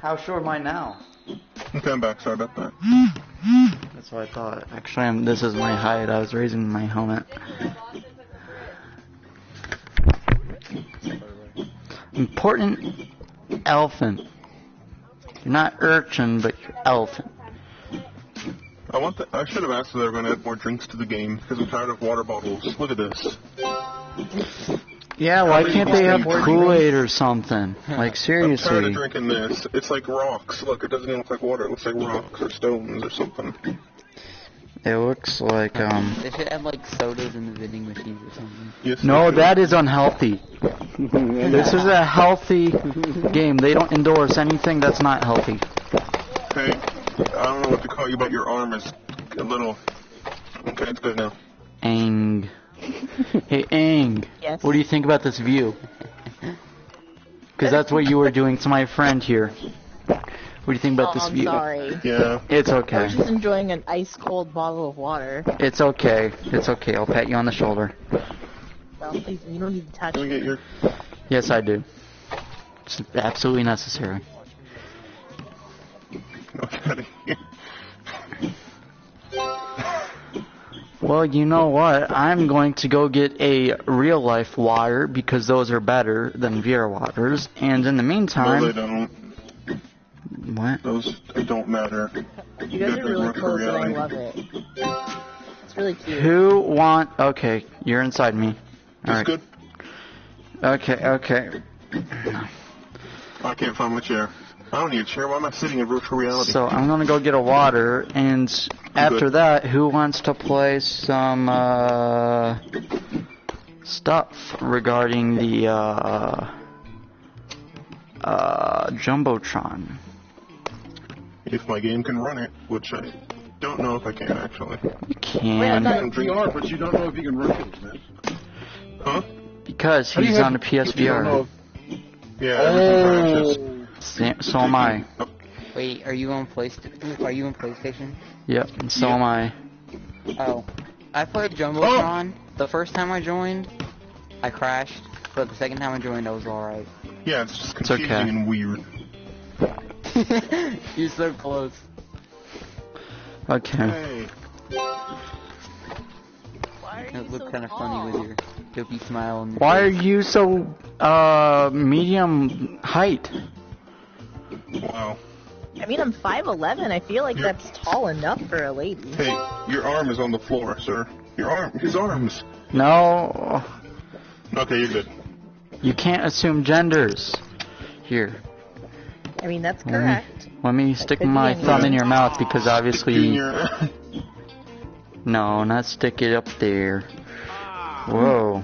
How short am I now? Okay, I'm back. Sorry about that. That's what I thought. Actually, this is my height. I was raising my helmet. Important elephant. You're not urchin, but you're elephant. I should have asked if they were going to add more drinks to the game because I'm tired of water bottles. Look at this. Yeah, why can't they have Kool-Aid or something? Like, seriously. I'm tired of drinking this. It's like rocks. Look, it doesn't even look like water. It looks like rocks or stones or something. It looks like, They should have, like, sodas in the vending machines or something. Yes, no, that is unhealthy. This is a healthy game. They don't endorse anything that's not healthy. Hey, I don't know what to call you, but your arm is a little... Okay, it's good now. Aang. Hey, Aang. Yes? What do you think about this view? Because that's what you were doing to my friend here. What do you think about this view? Sorry. Yeah. It's I okay. was just enjoying an ice-cold bottle of water. It's okay. It's okay. I'll pat you on the shoulder. Well, please, you don't need to touch Can we me. get your... Yes, I do. It's absolutely necessary. Okay. Well, you know what? I'm going to go get a real-life water because those are better than VR waters. And in the meantime... No, they don't. What? Those don't matter. You guys are really close and I love it. It's really cute. Who want... Okay, you're inside me. Alright. Good. Okay. I can't find my chair. I don't need a chair. Why am I sitting in virtual reality? So I'm gonna go get a water, and after that, who wants to play some stuff regarding the Jumbotron? If my game can run it, which I don't know if I can actually. You can. Wait, I thought You can VR, but you don't know if you can run it, man. Huh? Because he's on a PSVR. Yeah. So am I. Wait, are you on PlayStation? Yep, and so am I. Oh. I played Jumbotron. The first time I joined, I crashed, but the second time I joined, I was alright. Yeah, it's just confusing and weird. You're so close. Okay. Hey. It looked kind of funny with your dopey smile. On your Why are face. you so medium height? Wow. I mean, I'm 5'11". I feel like that's tall enough for a lady. Hey, your arm is on the floor, sir. His arms. No. Okay, you're good. You can't assume genders. Here. I mean, that's correct. Let me stick my thumb in your mouth because obviously... No, not stick it up there. Whoa.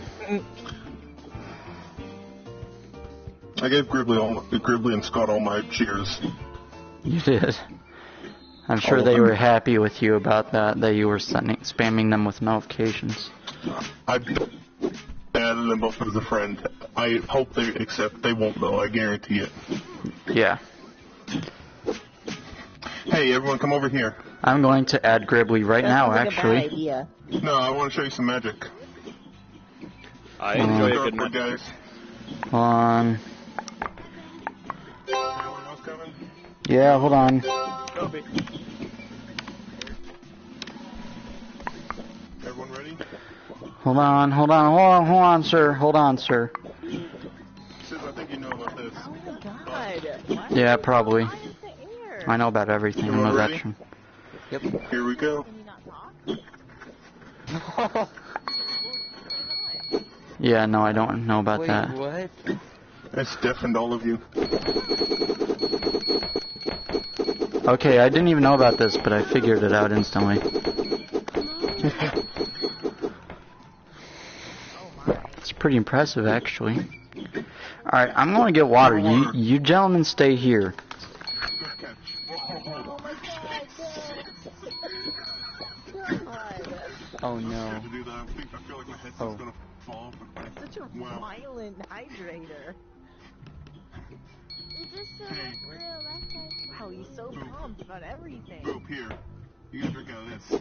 I gave Gribbly and Scott all my cheers. You did. I'm sure they were happy with you about that you were spamming them with notifications. I added them both as a friend. I hope they accept. They won't, though. I guarantee it. Yeah. Hey, everyone, come over here. I'm going to add Gribbly right now, actually. No, I want to show you some magic. I enjoy a good magic. Guys. Hold on. Yeah, hold on. Everyone ready? Hold on, sir. Hold on, sir. Sis, I think you know about this. Oh my god. Yeah, probably. I know about everything. I'm a veteran. Yep. Here we go. Yeah, no, I don't know about Wait, that. what? It's deafened all of you. Okay, I didn't even know about this, but I figured it out instantly. It's pretty impressive, actually. Alright, I'm gonna get water. You gentlemen stay here. Oh no. Oh. Such a violent hydrator. Wow, he's so pumped about everything. Boop, here. You can drink out of this.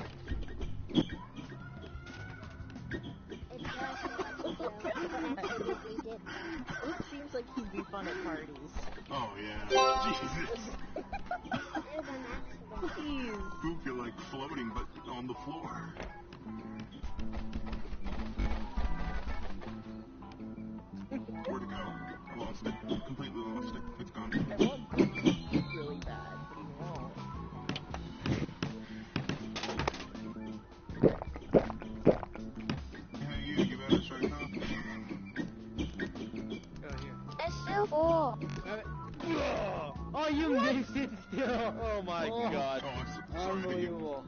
It seems like he'd be fun at parties. Oh, yeah. Jesus. Please. Boop, you're like floating, but on the floor. Where'd it go? I lost it. Completely lost it. It's gone. I want to be really bad, but he won't. Hey, you give out a strike now? It's still full. Oh, you missed it still! Oh my god. Unbelievable.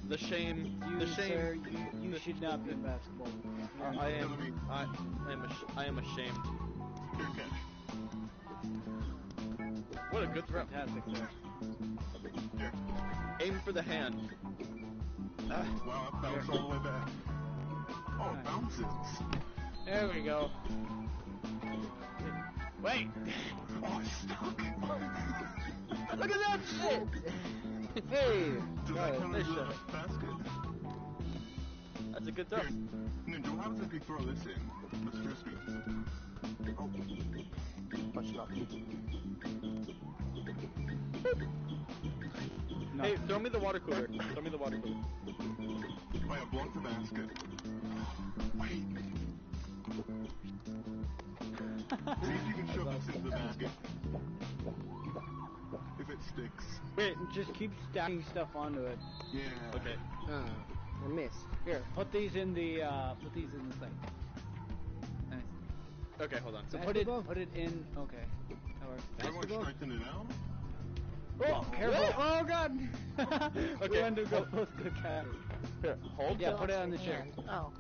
The shame. You, sir, you should not be in basketball. I am ashamed. What a good throw. Fantastic throw. Aim for the hand. Wow, that bounced all the way back. Oh, it bounces. There we go. Wait! Oh, it's stuck. Look at that shit! Hey! Does that count as a basket? That's a good throw. Ninja, what happens if you throw this in? Let's frisbee. Oh. Push it up. No. Hey, throw me the water cooler. Throw me the water cooler. Oh yeah, block the basket. Wait. See if you can shove this into the basket. If it sticks. Wait, just keep stacking stuff onto it. Yeah. Okay. I missed. Here, put these in the thing. Nice. Okay, hold on. So put it in. Okay. That works. Everyone straighten it out. Oh, careful! Oh god! Okay. We want to go close to the cat. Here, hold. Yeah, put it on the chair. Oh.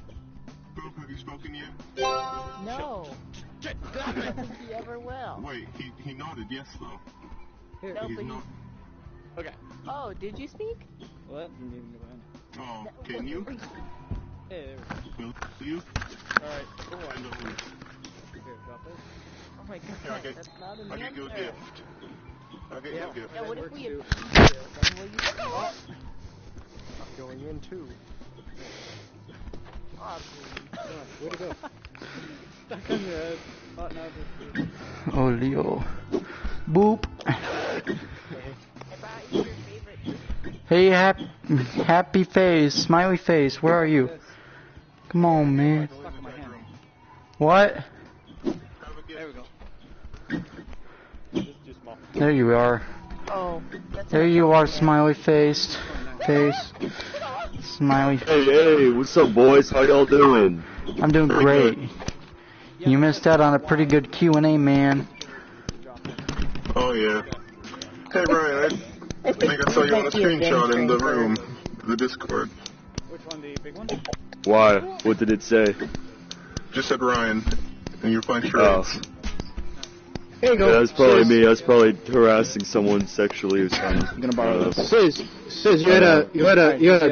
Boop, have you spoken yet? No. I don't think he ever will. Wait, he nodded yes though. Here. No, He's but not. Okay. Oh, did you speak? What? Didn't even go in. Oh, can you? Hey, there Will you? Alright. I know. we go. Here, drop it. Oh my god, Here, that's not an I'll get you a answer. gift. I'll get you a gift. Yeah, what if we too. abuse you? Then will you I'm going in too. Where'd it go? Stuck on your head. Oh, no, just... Oh, Leo. Boop. Hey, happy face, smiley face, where are you? Come on, man. What? There we go. There you are. Oh. There you are, smiley face. Smiley. Hey, what's up, boys? How y'all doing? I'm doing great. You missed out on a pretty good Q&A, man. Oh yeah. Hey Brian, I think I saw you on a screenshot in the room, the Discord. Which one, the big one? Why? What did it say? Just said Ryan, and you're playing charades. Here you go. Yeah, that's probably me. I was probably harassing someone sexually or something. I'm gonna borrow this. Says you had a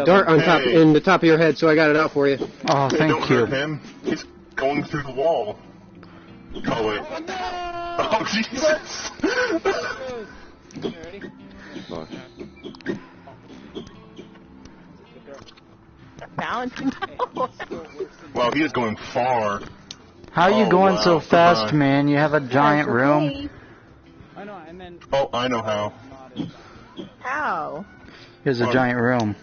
dart on top in the top of your head, so I got it out for you. Oh, Hey, thank don't you. hurt him. He's going through the wall. Oh wait. Oh Jesus. Ready? Balancing out. Wow, he is going far. How are you going so fast, man? You have a giant room. I know, and then... Oh, I know how. How? Here's a giant room.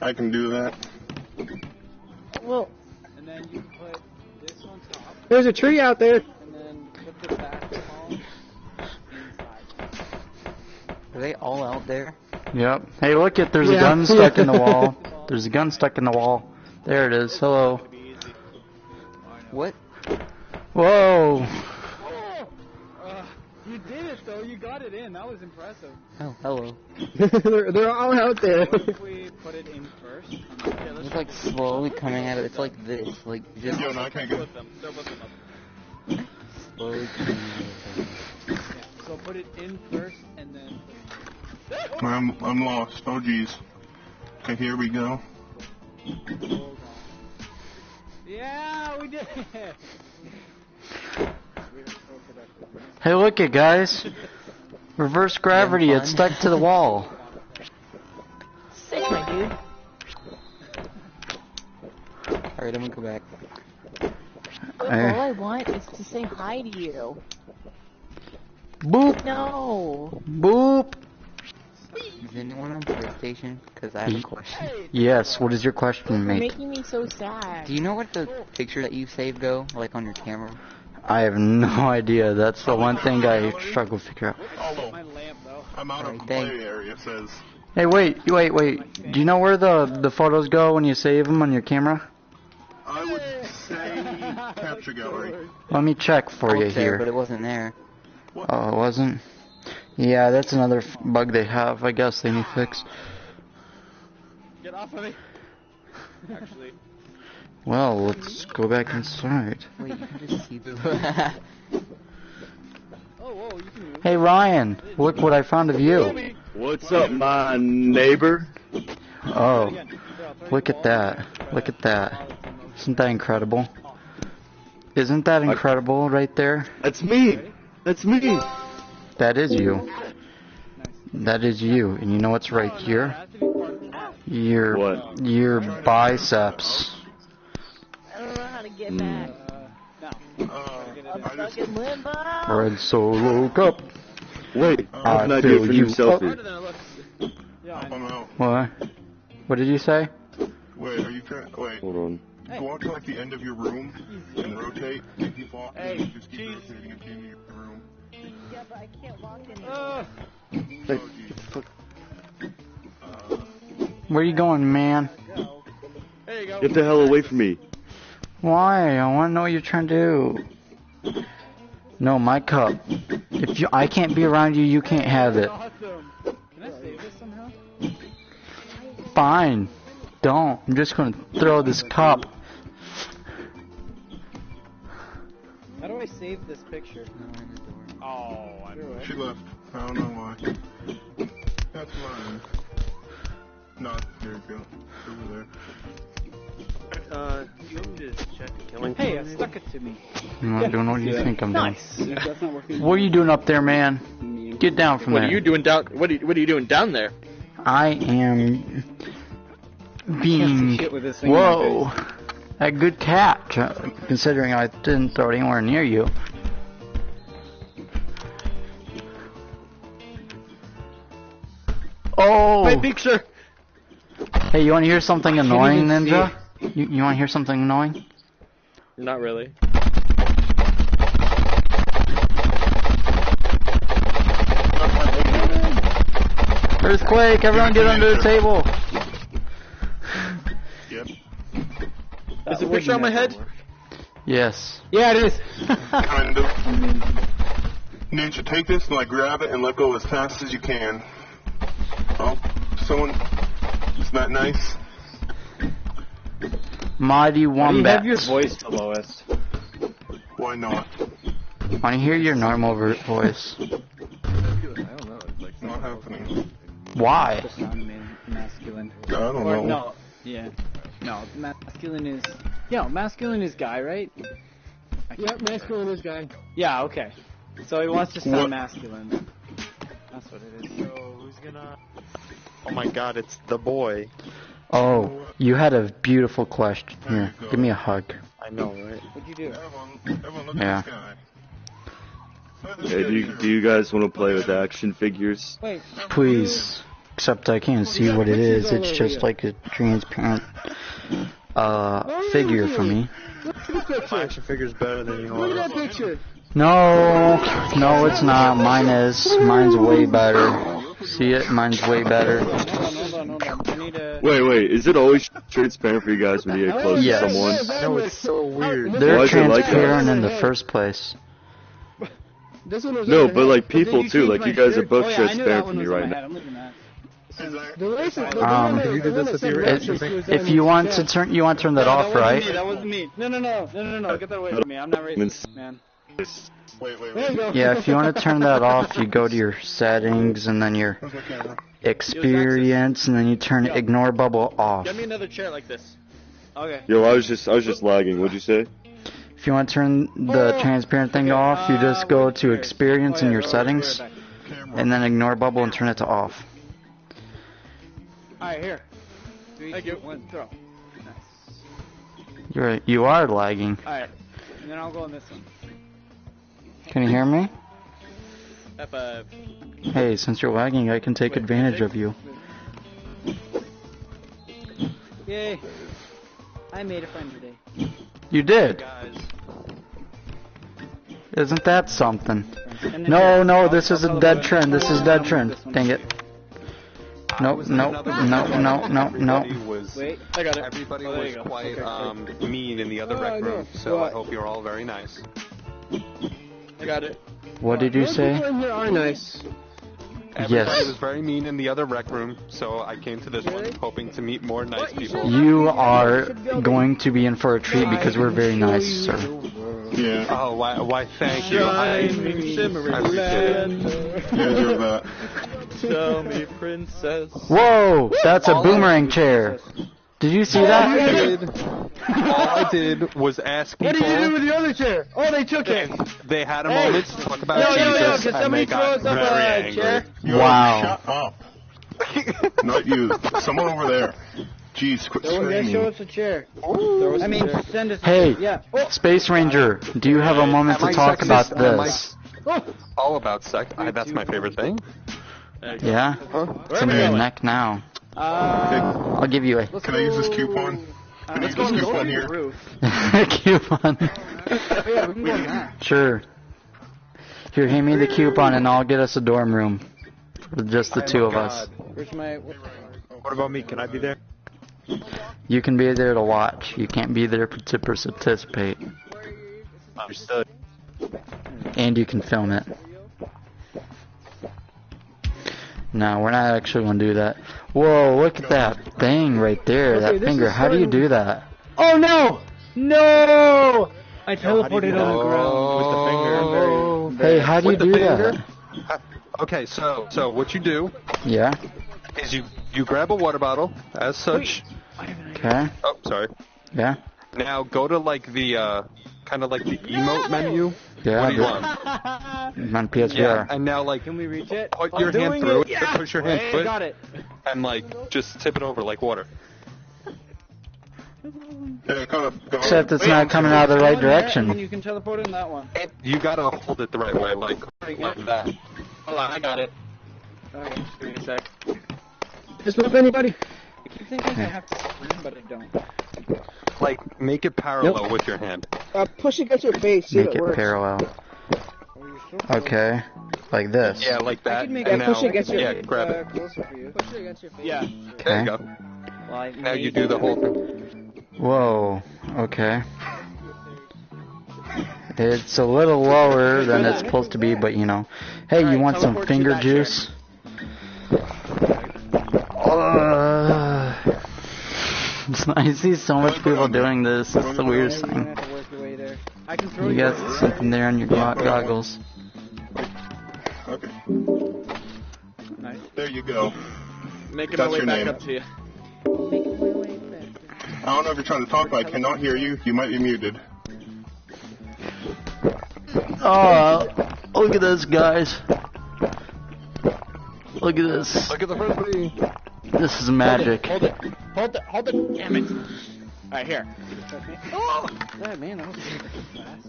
I can do that. Well... And then you can put this on top. There's a tree out there. And then put the basketball inside. Are they all out there? Yep. Hey, look it. There's a gun stuck in the wall. There's a gun stuck in the wall. There it is. Hello. What? Whoa. You did it though. You got it in. That was impressive. Oh, hello. they're all out there. What if we put it in first? Yeah, It's like slowly coming at it. It's like this. Like just. Yo, no, I can't go. Slowly coming at it. Yeah. So put it in first and then. I'm lost. Oh jeez. Okay, here we go. Yeah, we did it. Hey, look it, guys. Reverse gravity. It's stuck to the wall. Sick, my dude. Alright, I'm gonna go back. All I want is to say hi to you. Boop. No. Boop. Is anyone on PlayStation? Because I have a question. Yes. What is your question, You're mate? making me so sad. Do you know what the picture that you saved go like on your camera? I have no idea. That's the one thing I struggle to figure out. Oh, I'm out of the play area, it says. Hey, wait. Do you know where the photos go when you save them on your camera? I would say capture gallery. Let me check for you There, here. but it wasn't there. Oh, it wasn't? Yeah, that's another bug they have. I guess they need fixed. Get off of me. Actually. Well, let's go back inside. Wait, you can just see the. Whoa, you can move. Hey, Ryan, look what I found of you. What's up, my neighbor? Oh, look at that. Look at that. Isn't that incredible? Isn't that incredible right there? That's me. That's me. That is you. That is you. And you know what's right here? Your biceps. I don't know how to get back. I'm stuck in limbo. Red Solo Cup. Wait, I have an idea for a new selfie. What? What did you say? Wait, are you trying? Wait. Hold on. Go out to like the end of your room and rotate. And keep walking. And just keep rotating until you get the room. Yeah, but I can't walk in. Hey, get the fuck. Where you going, man? There you go. Get the hell away from me. Why? I want to know what you're trying to do. No, my cup. If I can't be around you, you can't have it. Awesome. Can I save this somehow? Fine. Don't. I'm just going to throw this cup. How do I save this picture? Oh, I knew it. She left. I don't know why. That's mine. No, there you go. Over there. You want me to check killing? Hey, stuck it to me. I'm not doing what you think I'm doing. Nice. That's not working. What are you doing up there, man? Get down from there. What are you doing down? What are you doing down there? I am being whoa, a good cat, considering I didn't throw it anywhere near you. Oh! My picture. Hey, you want to hear something annoying, Ninja? You want to hear something annoying? Not really. Earthquake! Everyone get under the table! Yep. Is the picture on my head? Yes. Yeah, it is. Kind of. Ninja, take this and like grab it and let go as fast as you can. Oh, someone. Isn't that nice? Mighty Wombat. You have your voice the lowest. Why not? Want to hear your normal voice? I don't know. It's like not happening. Why? Masculine. I don't Or, know. no, yeah. No, masculine is... Yeah, masculine is guy, right? Yep, masculine is guy. Yeah, okay. So he wants to sound What? masculine. That's what it is. So who's gonna? Oh my God, it's the boy. Oh, you had a beautiful question. Here, give me a hug. I know, right? What'd you do? Everyone look Yeah. at this guy. Hey, do you guys want to play with action figures? Wait. Please. Except I can't see what it is. It's just like a transparent figure for me. My action figure's better than yours. Look at that picture. No, no, it's not. Mine is. Mine's way better. See it? Mine's way better. Hold on. I need a... Wait. Is it always transparent for you guys when you get close Yes. to someone? I know it's so weird. They're Why is it like transparent that? in the first place. No, but like people too. Like you guys are both transparent for me right now. If you want to turn that off, right? That wasn't me. No. Get that away from me. I'm not racist, man. Wait. Yeah, if you want to turn that off, you go to your settings and then your experience, and then you turn ignore bubble off. Get me another chair like this. Okay. Yo, I was just lagging. What'd you say? If you want to turn the transparent thing off, you just go to experience in your settings, and then ignore bubble and turn it to off. Alright, here. 3, 2, 1, throw. You are lagging. Alright, and then I'll go on this one. Can you hear me? F5. Hey, since you're lagging, I can take advantage of you. Yay. I made a friend today. You did? Isn't that something? No, this is a dead trend. This is dead trend. Dang it. No. Wait, I got it. Everybody was quite mean in the other rec room, so I hope you're all very nice. I got it. What did you say? People in here are nice. Everybody was very mean in the other rec room, so I came to this one hoping to meet more nice people. You are going to be in for a treat because we're very nice, sir. Yeah. Oh, why thank you. I appreciate it. Tell me, princess. Whoa, that's a boomerang chair. Did you see that? All I did was ask people. What did you do with the other chair? Oh, they took it. They had a moment to talk about Jesus, and they got very angry. Wow. Shut up. Not you. Someone over there. Jeez, quit screaming. Show us a chair. Send us. Hey, yeah. Space Ranger, do you have a moment to talk about this? All about sex. That's my favorite thing. Yeah? It's in your neck now. I'll give you a... Can I use this coupon? Can I use this coupon here? Coupon. Yeah, we can go in there. Sure. Here, hand me the coupon and I'll get us a dorm room. For just the two of us. Where's my... What about me? Can I be there? You can be there to watch. You can't be there to participate. Understood. And you can film it. No, we're not actually going to do that. Whoa, look at that thing right there. That finger. How do you do that? Oh, no! No! I teleported on the ground with the finger. Hey, how do you do that? Okay, so what you do Yeah? is you grab a water bottle, as such. Okay. Oh, sorry. Yeah? Now go to like the, kind of like the emote menu. Yeah. What do you want? I'm on PSVR. Yeah, and now like Can we reach it? put your hand through it, push your hand through it, Got it. and like just tip it over like water. Except it's not coming out of the right direction. And you can teleport in that one. You gotta hold it the right way, like that. Hold on, I got it. Okay. Give me a sec. Just with anybody? I keep thinking I have to scream, but I don't. Like make it parallel with your hand. Push against your face. See Make if it it works. parallel. Okay. Like this. Yeah, like that. I can make and it now, push it against your yeah, grab it. closer for you. Push it against your face. Yeah. There Okay. you go. Now you do the whole thing. Whoa. Okay. It's a little lower than it's supposed to be, but you know. Hey, you want some finger juice? I see so much people doing this. It's the weirdest thing. You got something there on your goggles. Okay. There you go. Making That's my way your back name. up to you. I don't know if you're trying to talk, but I cannot hear you. You might be muted. Oh, look at this, guys. Look at this. Look at the frisbee. This is magic. Hold it. Damn it. Alright, here. Oh! God, man, that was super fast.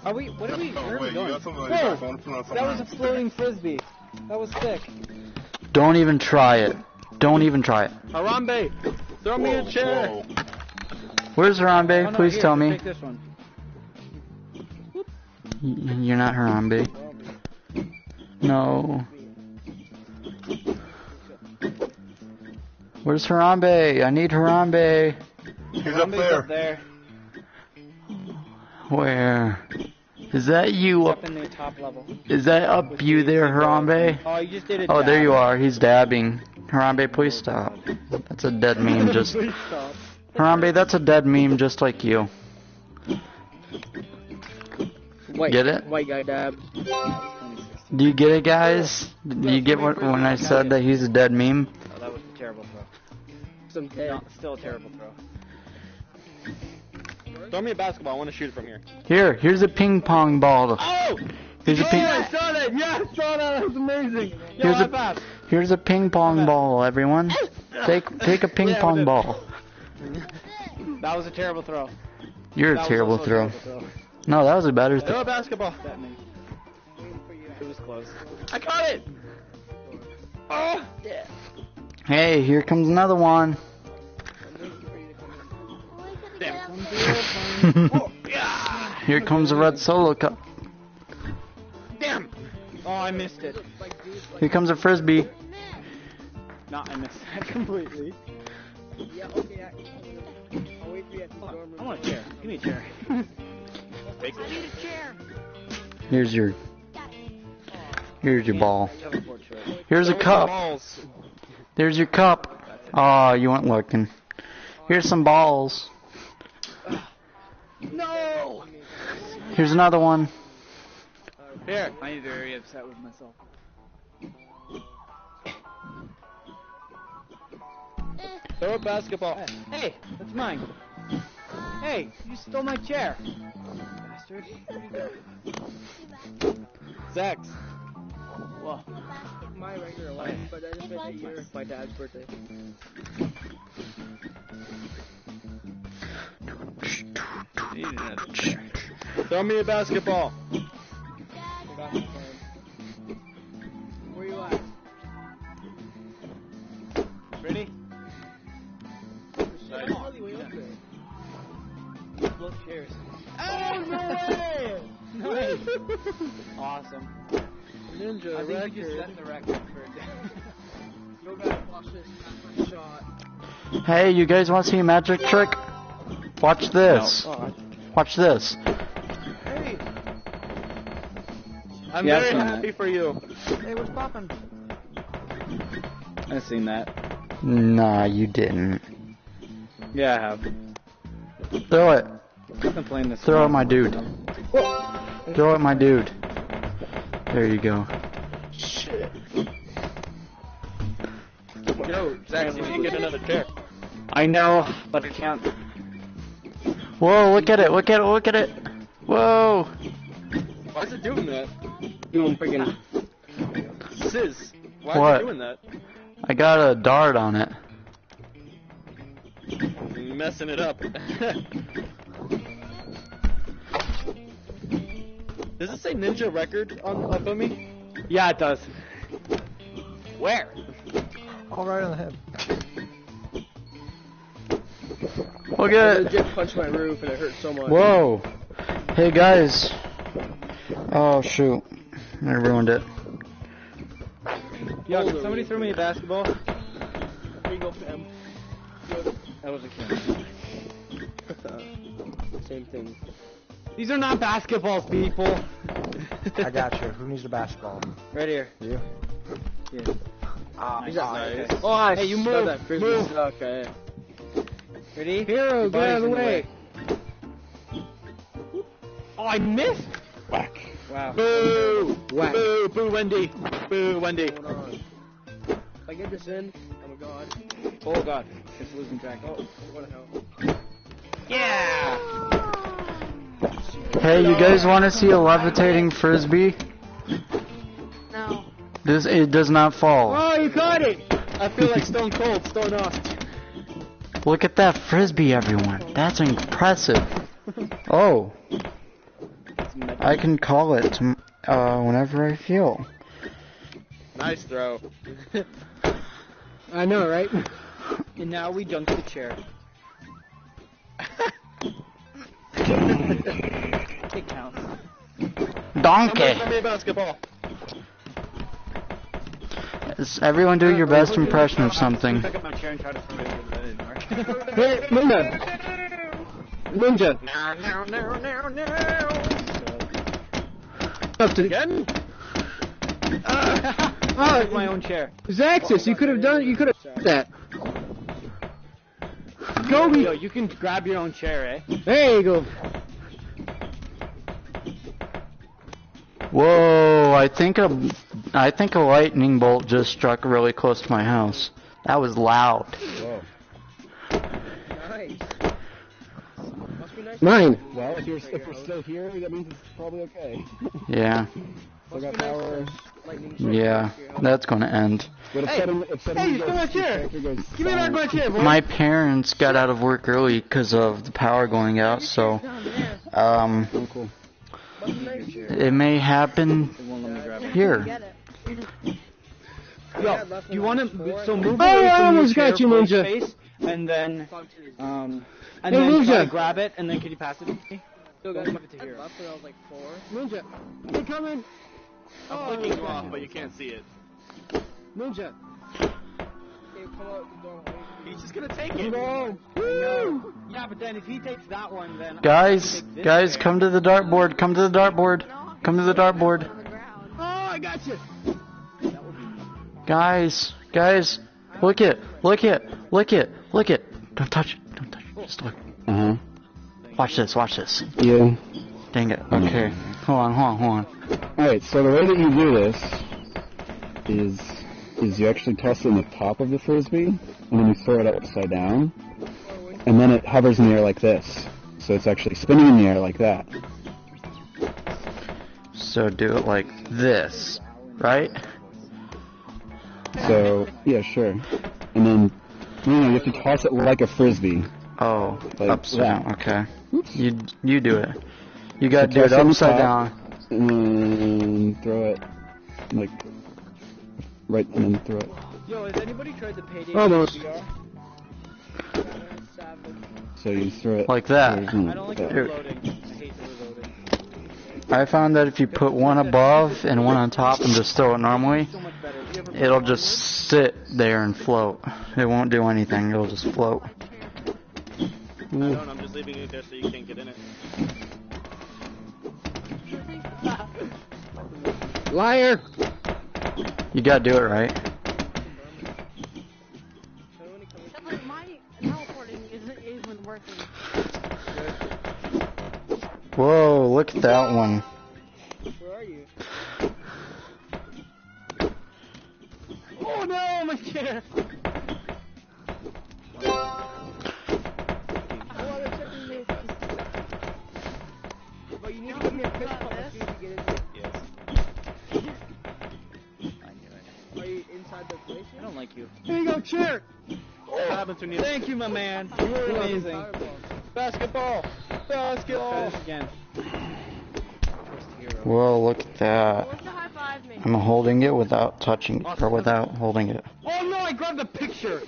Are we, what are we, where are we Wait, you going? got something on Whoa! your phone? Put it on That something was a else. floating frisbee. That was sick. Don't even try it. Don't even try it. Harambe, throw me a chair. Whoa. Where's Harambe? Oh, no, Please here, tell me. Take this one. You're not Harambe. No. Where's Harambe? I need Harambe. He's up there. Where? Is that you Up in the top level. Is that up you there, Harambe? Oh, you just did it. Oh, there you are. He's dabbing. Harambe, please stop. That's a dead meme. Just Please stop. Harambe, that's a dead meme, just like you. Get it? White guy dab. Do you get it, guys? Do you get what when I said that he's a dead meme? Oh, that was a terrible throw. Still a terrible throw. Throw me a basketball. I want to shoot it from here. Here's a ping pong ball. Oh! Here's a ping. I saw that. Yeah, I saw that. That was amazing. Here's a ping pong ball, everyone. Take a ping pong ball. That was a terrible throw. You're a terrible throw. No, that was a better Throw throw. a basketball. It was close. I caught it. Oh! Yeah. Hey, here comes another one. Here comes a red solo cup. Damn! Oh, I missed it. Here comes a frisbee. No, I missed that completely. Yeah, okay. I'll wait for you at the dorm room. I want a chair. Give me a chair. I need a chair. Here's your ball. Here's a cup. There's your cup. Oh, you weren't looking. Here's some balls. No! Here's another one. Here. I am very upset with myself. Throw a basketball. Hey, that's mine. Hey, you stole my chair. Bastard. Zach. Well, my regular life, but I just made a year my dad's birthday. Throw me a basketball. Where you at? Ready? Both chairs. Oh, no way! Nice. Awesome. Ninja I think record. you just set the record for a day. Yo, guys, watch this shot. Hey, you guys want to see a magic trick? Watch this. No. Watch this. Hey. I'm very happy for you. Hey, what's poppin'? I've seen that. Nah, you didn't. Yeah, I have. Throw it. I've been playing this. Throw it, my dude. Throw it, my dude. There you go. Shit. Yo, Zach, you need to get another chair. I know, but I can't. Whoa, look at it, look at it, look at it. Whoa. Why is it doing that? Doing freaking. Sizz. Why What? is it doing that? I got a dart on it. You're messing it up. Does it say Ninja Record on up of me? Yeah, it does. Where? All right on the head. Look at I it. legit punched my roof and it hurt so much. Whoa. Hey guys. Oh shoot. I ruined it. Yo, can somebody throw me a basketball? Here you go, Pam. That was a kid. Same thing. These are not basketballs, people. I got you. Who needs a basketball? Right here. You? Yeah. Nice. Oh, hey, you move. That frisbee Move. okay. Ready? Hero, get out of the way. Oh, I missed. Whack. Wow. Boo! Whack. Boo! Boo, Wendy! Boo, Wendy! Hold on. If I get this in, oh my god. Oh god, it's losing track. Oh, what the hell? Yeah. Hey, you guys want to see a levitating frisbee? No. It does not fall. Oh, you caught it! I feel like Stone Cold, Stone Austin. Look at that frisbee, everyone. That's impressive. Oh. I can call it whenever I feel. Nice throw. I know, right? And now we dunk the chair. It counts. Donkey. Somebody throw me a basketball. Everyone do your best impression of something. Pick up my chair and try to throw it over, but that didn't work. Hey, Ninja! Ninja! No. Up to Again? My own chair. Zaxxas, you could have done that. Go, Yo, you can grab your own chair, eh? There you go. Whoa! I think a lightning bolt just struck really close to my house. That was loud. Whoa. Nice. Must be nice. Mine. Well, if we're still here, that means it's probably okay. Yeah. Still got power. Yeah, that's gonna end. Hey, you stole my chair! Give me back my chair, boy! My parents got out of work early because of the power going out, so it may happen here. Yo, do you want to move I away from almost your got you, chair Ninja. face, and then Hey, try Ninja. to grab it, and then could you pass it to me? Still got it to here. Ninja, they coming. I'm flicking you off, but you can't see it. Ninja. He's just gonna take it. Woo! Yeah, but then if he takes that one, then Guys, come to the dartboard. Come to the dartboard. Come to the dartboard. Oh, I got you. Guys, look it. Don't touch it. Just look. Watch this. Yeah. Dang it. Okay. Hold on. Alright, so the way that you do this is you actually toss it in the top of the frisbee, and then you throw it upside down, and then it hovers in the air like this. So it's actually spinning in the air like that. So do it like this, right? So, yeah, sure. And then, you have to toss it like a frisbee. Oh, like upside that. down. Okay. You do it. You gotta do it upside down. And then throw it, like, right, and then throw it. Yo, has anybody tried the Payday Almost. VR? So you throw it Like that. I don't like the Here. reloading. I hate the reloading. I found that if you put one above and one on top and just throw it normally, it'll just sit there and float. It won't do anything. It'll just float. I don't, I'm just leaving it there so you can't get in it. Liar! You gotta do it right. My teleporting isn't even working. Whoa, look at that one. Where are you? Oh no, my chair! But you need to give me a fist pump as soon as you get in there. Yes. Are you inside the place? I don't like you. Here you go, chair! What happens when you... Thank you, my man. You were amazing. Basketball! Basketball! Again. Whoa, look at that. I'm holding it without touching it, or without holding it. Oh no, I grabbed the picture!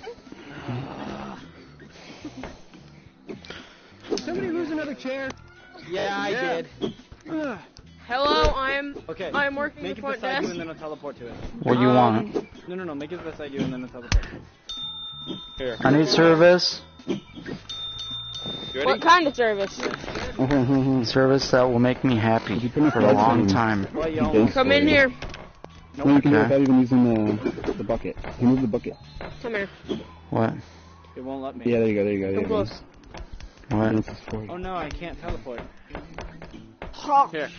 Did somebody lose another chair? Yeah, I did. Hello, I'm working Make the it front beside desk. you and then I'll teleport to it. What do you want? No, make it beside you and then I'll teleport. Here. I need service. What kind of service? Service that will make me happy for a long time. Come in here. No, you can do it Okay. without even using the bucket. You move the bucket. Come here. What? It won't let me. Yeah, there you go. There you Come go. close. What? This is for you. Oh no, I can't teleport. Here.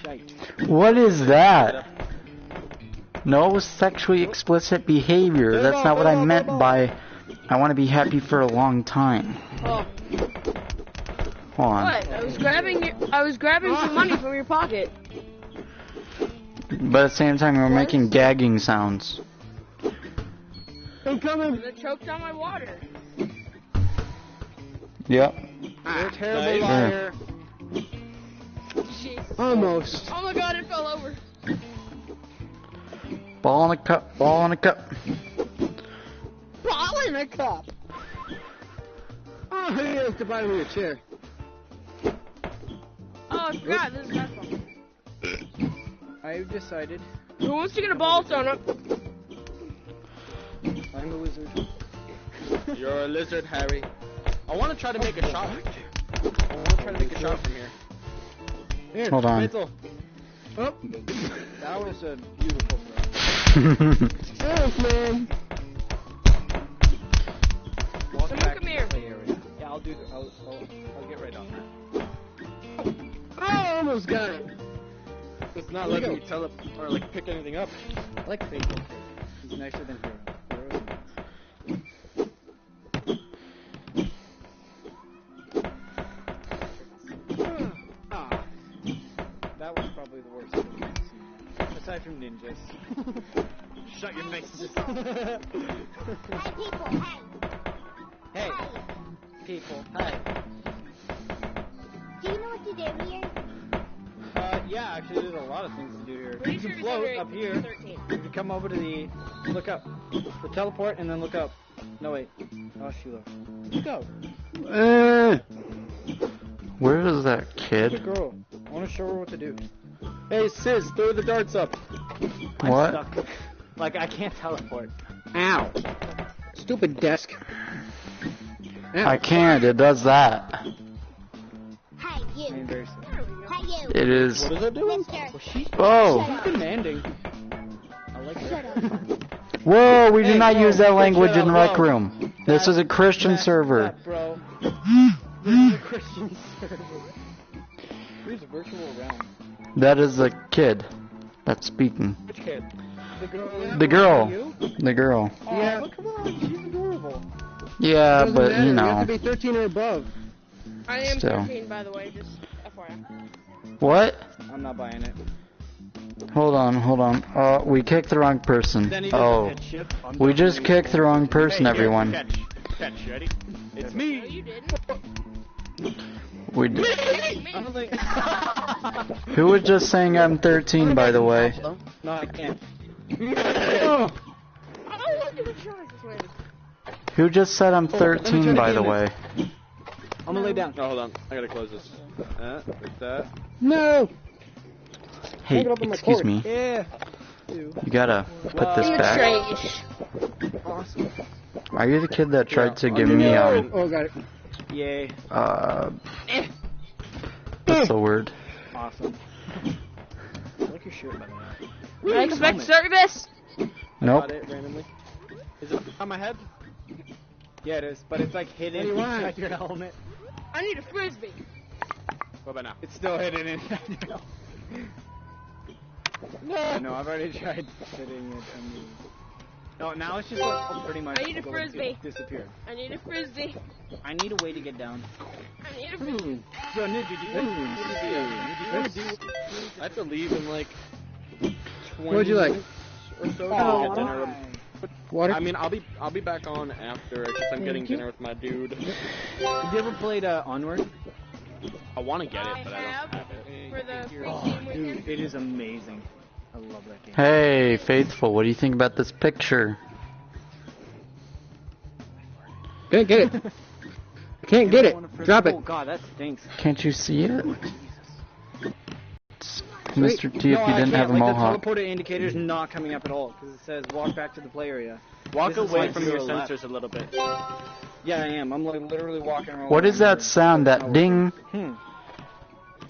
What is that? No sexually explicit behavior. That's not what I meant by I want to be happy for a long time. Oh. Hold on. What? I was grabbing some money from your pocket. But at the same time, we're making gagging sounds. I'm coming! And it choked on my water. Yep. You're a terrible Sure. liar. Jeez. Almost. Oh my god, it fell over. Ball in a cup. Ball in a cup. Ball in a cup. Oh, he has to buy me a chair. Oh, I forgot. This is basketball. I've decided. Who wants to get a ball thrown up? I'm a wizard. You're a lizard, Harry. I want to try to make a shot. I want to try to make a shot from here. Here, Hold on. Pencil. Oh, that was a beautiful throw. Thanks, man. Walk back come here. to the play area. Yeah, I'll do. I'll get right on that. Oh, I almost got it. It's not letting me tell it or like pick anything up. I like Faithful. He's nicer than Hero. That was probably the worst thing I've seen. Aside from ninjas. Shut your face. Hey, people, hi. Do you know what to do here? Yeah, actually, there's a lot of things to do here. Pretty You sure can it's float under up here. 13. You come over to the, look up. So teleport and then look up. No, wait. Oh, Sheila. Let's go. Where is that Good kid? girl. I want to show her what to do. Hey, Sis, throw the darts up. What? I'm stuck. Like, I can't teleport. Ow. Stupid desk. Ow. I can't. It does that. Hi, you. Embarrassing. Hi, you. It is. What is that doing? Mister. Oh. She's demanding. I like Shut that. up. Whoa, we do Hey, not bro, use that language shut in up, Rec bro. Room. This is a Christian server. That, bro. This is a Christian server. Here's a virtual realm. That is the kid that's speaking. Which kid? The girl. The girl. You? The girl. Oh, Yeah. but come on, she's adorable. Yeah, Doesn't but matter. you You have know. to be 13 or above. I am Still. 13, by the way, just FYI. What? I'm not buying it. Hold on. We kicked the wrong person. Then he doesn't Oh. catch shit. I'm We done just with kicked the wrong person, Hey, here, everyone. Catch, ready? It's me. No, you didn't. We d- I don't think. Who was just saying I'm 13, by the way? No, I can't. Oh, look at the choice. Who just said I'm 13, by the way? I'm gonna lay down. Oh, hold on. I gotta close this. Like that. No. Hey, Hang it up on my excuse cord. me. Yeah. You gotta put this In the back. trash. Awesome. Are you the kid that tried to give No. me, Oh, got it. Yay. what's the word? Awesome. I like your shirt, by the way. I expect service. Nope. Got it randomly. Is it on my head? Yeah, it is, but it's like hidden What do you want? inside your helmet. I need a frisbee. What about now? It's still hidden inside your helmet. No, I've already tried putting it on the... No, now it's just like pretty much I need a going to frisbee. disappear. I need a frisbee. I need a way to get down. I need a frisbee. Yo, Ninja, do you want to do... I have to leave in like 20 What'd you like? minutes or so to Oh, get dinner. Water? I mean, I'll be back on after. It's just I'm getting dinner with my dude. Have you ever played Onward? I want to get it, but I have don't have it. for the free Oh, game with him. dude, it is amazing. I love that game. Hey, Faithful, what do you think about this picture? Can't get it. Can't get it. Drop it. Oh god, that stinks. Can't you see it? Sweet. Mr. T, if No, you I didn't have can't. a Like, mohawk. the teleporter indicator's not coming up at all because it says walk back to the play area. Walk This is away like from your 0 left. sensors a little bit. Yeah, I am. I'm like literally walking around. What is that sound, that ding?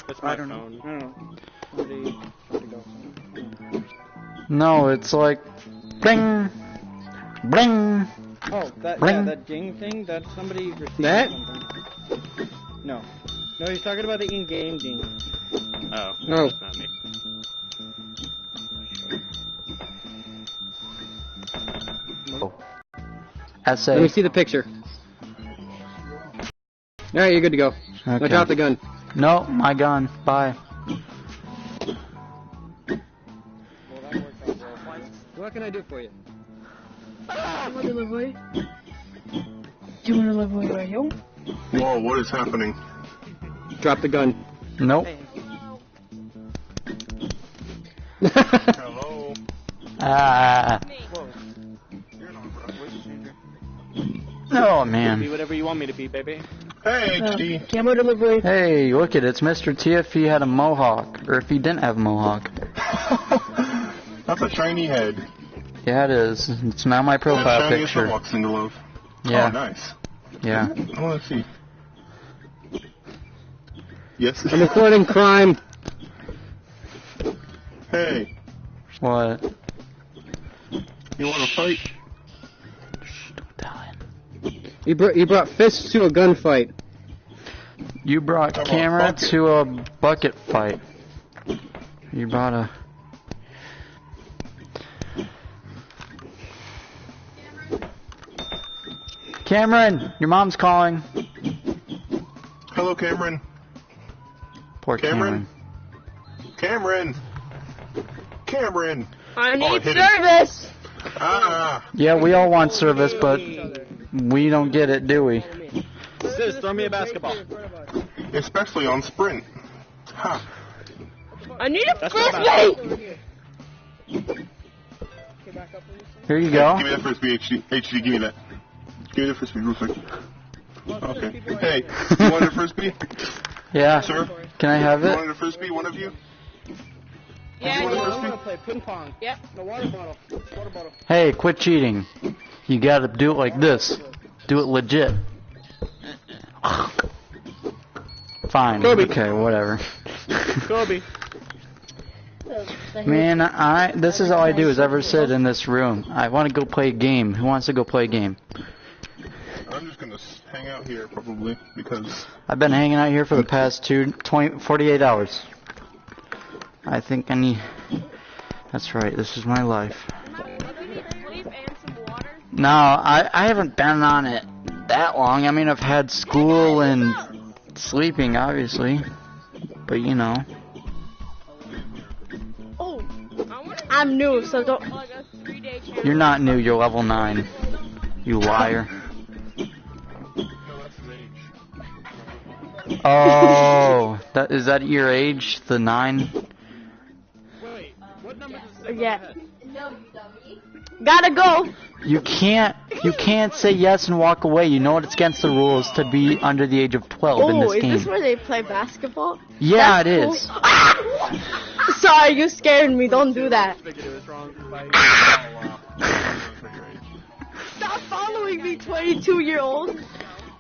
That's my I don't know. phone. I don't know. Somebody tried to go. No, it's like bling, bling. Oh, that Bling. yeah, that ding thing. That's somebody received That? something. No, he's talking about the in-game ding. Oh. No. That's not me. Essay. Let me see the picture. Alright, you're good to go. Now Okay. drop the gun. No, my gun. Bye. What can I do for you? Do you want to live away? Do you want to live away right here? Whoa, what is happening? Drop the gun. Nope. Hello? Ah. Oh Be man. whatever you want me to be, baby. Hey, HD. Camera delivery. Hey, look at it. It's Mr. T if he had a mohawk, or if he didn't have a mohawk. That's a shiny head. Yeah, it is. It's now my profile picture. Yeah. Oh, nice. Yeah. Oh, let's see. Yes. I'm recording crime. Hey. What? You want to fight? You brought fists to a gunfight. You brought camera to a bucket fight. You brought a... Cameron, your mom's calling. Hello, Cameron. Poor Cameron. Cameron. Cameron. I need service. Ah. Yeah, we all want service, but we don't get it, do we? Sis, throw me a basketball. Especially on sprint. Ha. I need a frisbee. Here you go. Give me that frisbee, HD, give me that. Give me the frisbee real quick. Okay. Hey, you want a frisbee? Yeah. Sir? Can I have You it? wanted a frisbee, one of you? Yeah, You want a I frisbee? want to play ping pong. Yep. The water bottle. Water bottle. Hey, quit cheating. You gotta do it like this. Do it legit. Fine. Kobe. Okay, whatever. Kobe. Man, this is all I do is ever sit in this room. I want to go play a game. Who wants to go play a game? I'm just gonna hang out here probably because I've been hanging out here for the past 48 hours. I think I need... That's right, this is my life. No, I haven't been on it that long. I mean, I've had school and sleeping, obviously. But, you know. I'm new, so don't. You're not new, you're level 9. You liar. Oh, is that your age? The 9? Yeah. Gotta go. You can't say yes and walk away. You know it's against the rules to be under the age of 12 in this game. Oh, is this where they play basketball? Yeah, That's it cool. is. Ah! Sorry, you scared me. Don't do that. Stop following me, 22-year-old.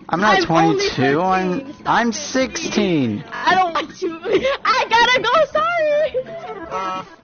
I'm not I'm 22. I'm 16. I don't want you. I gotta go. Sorry.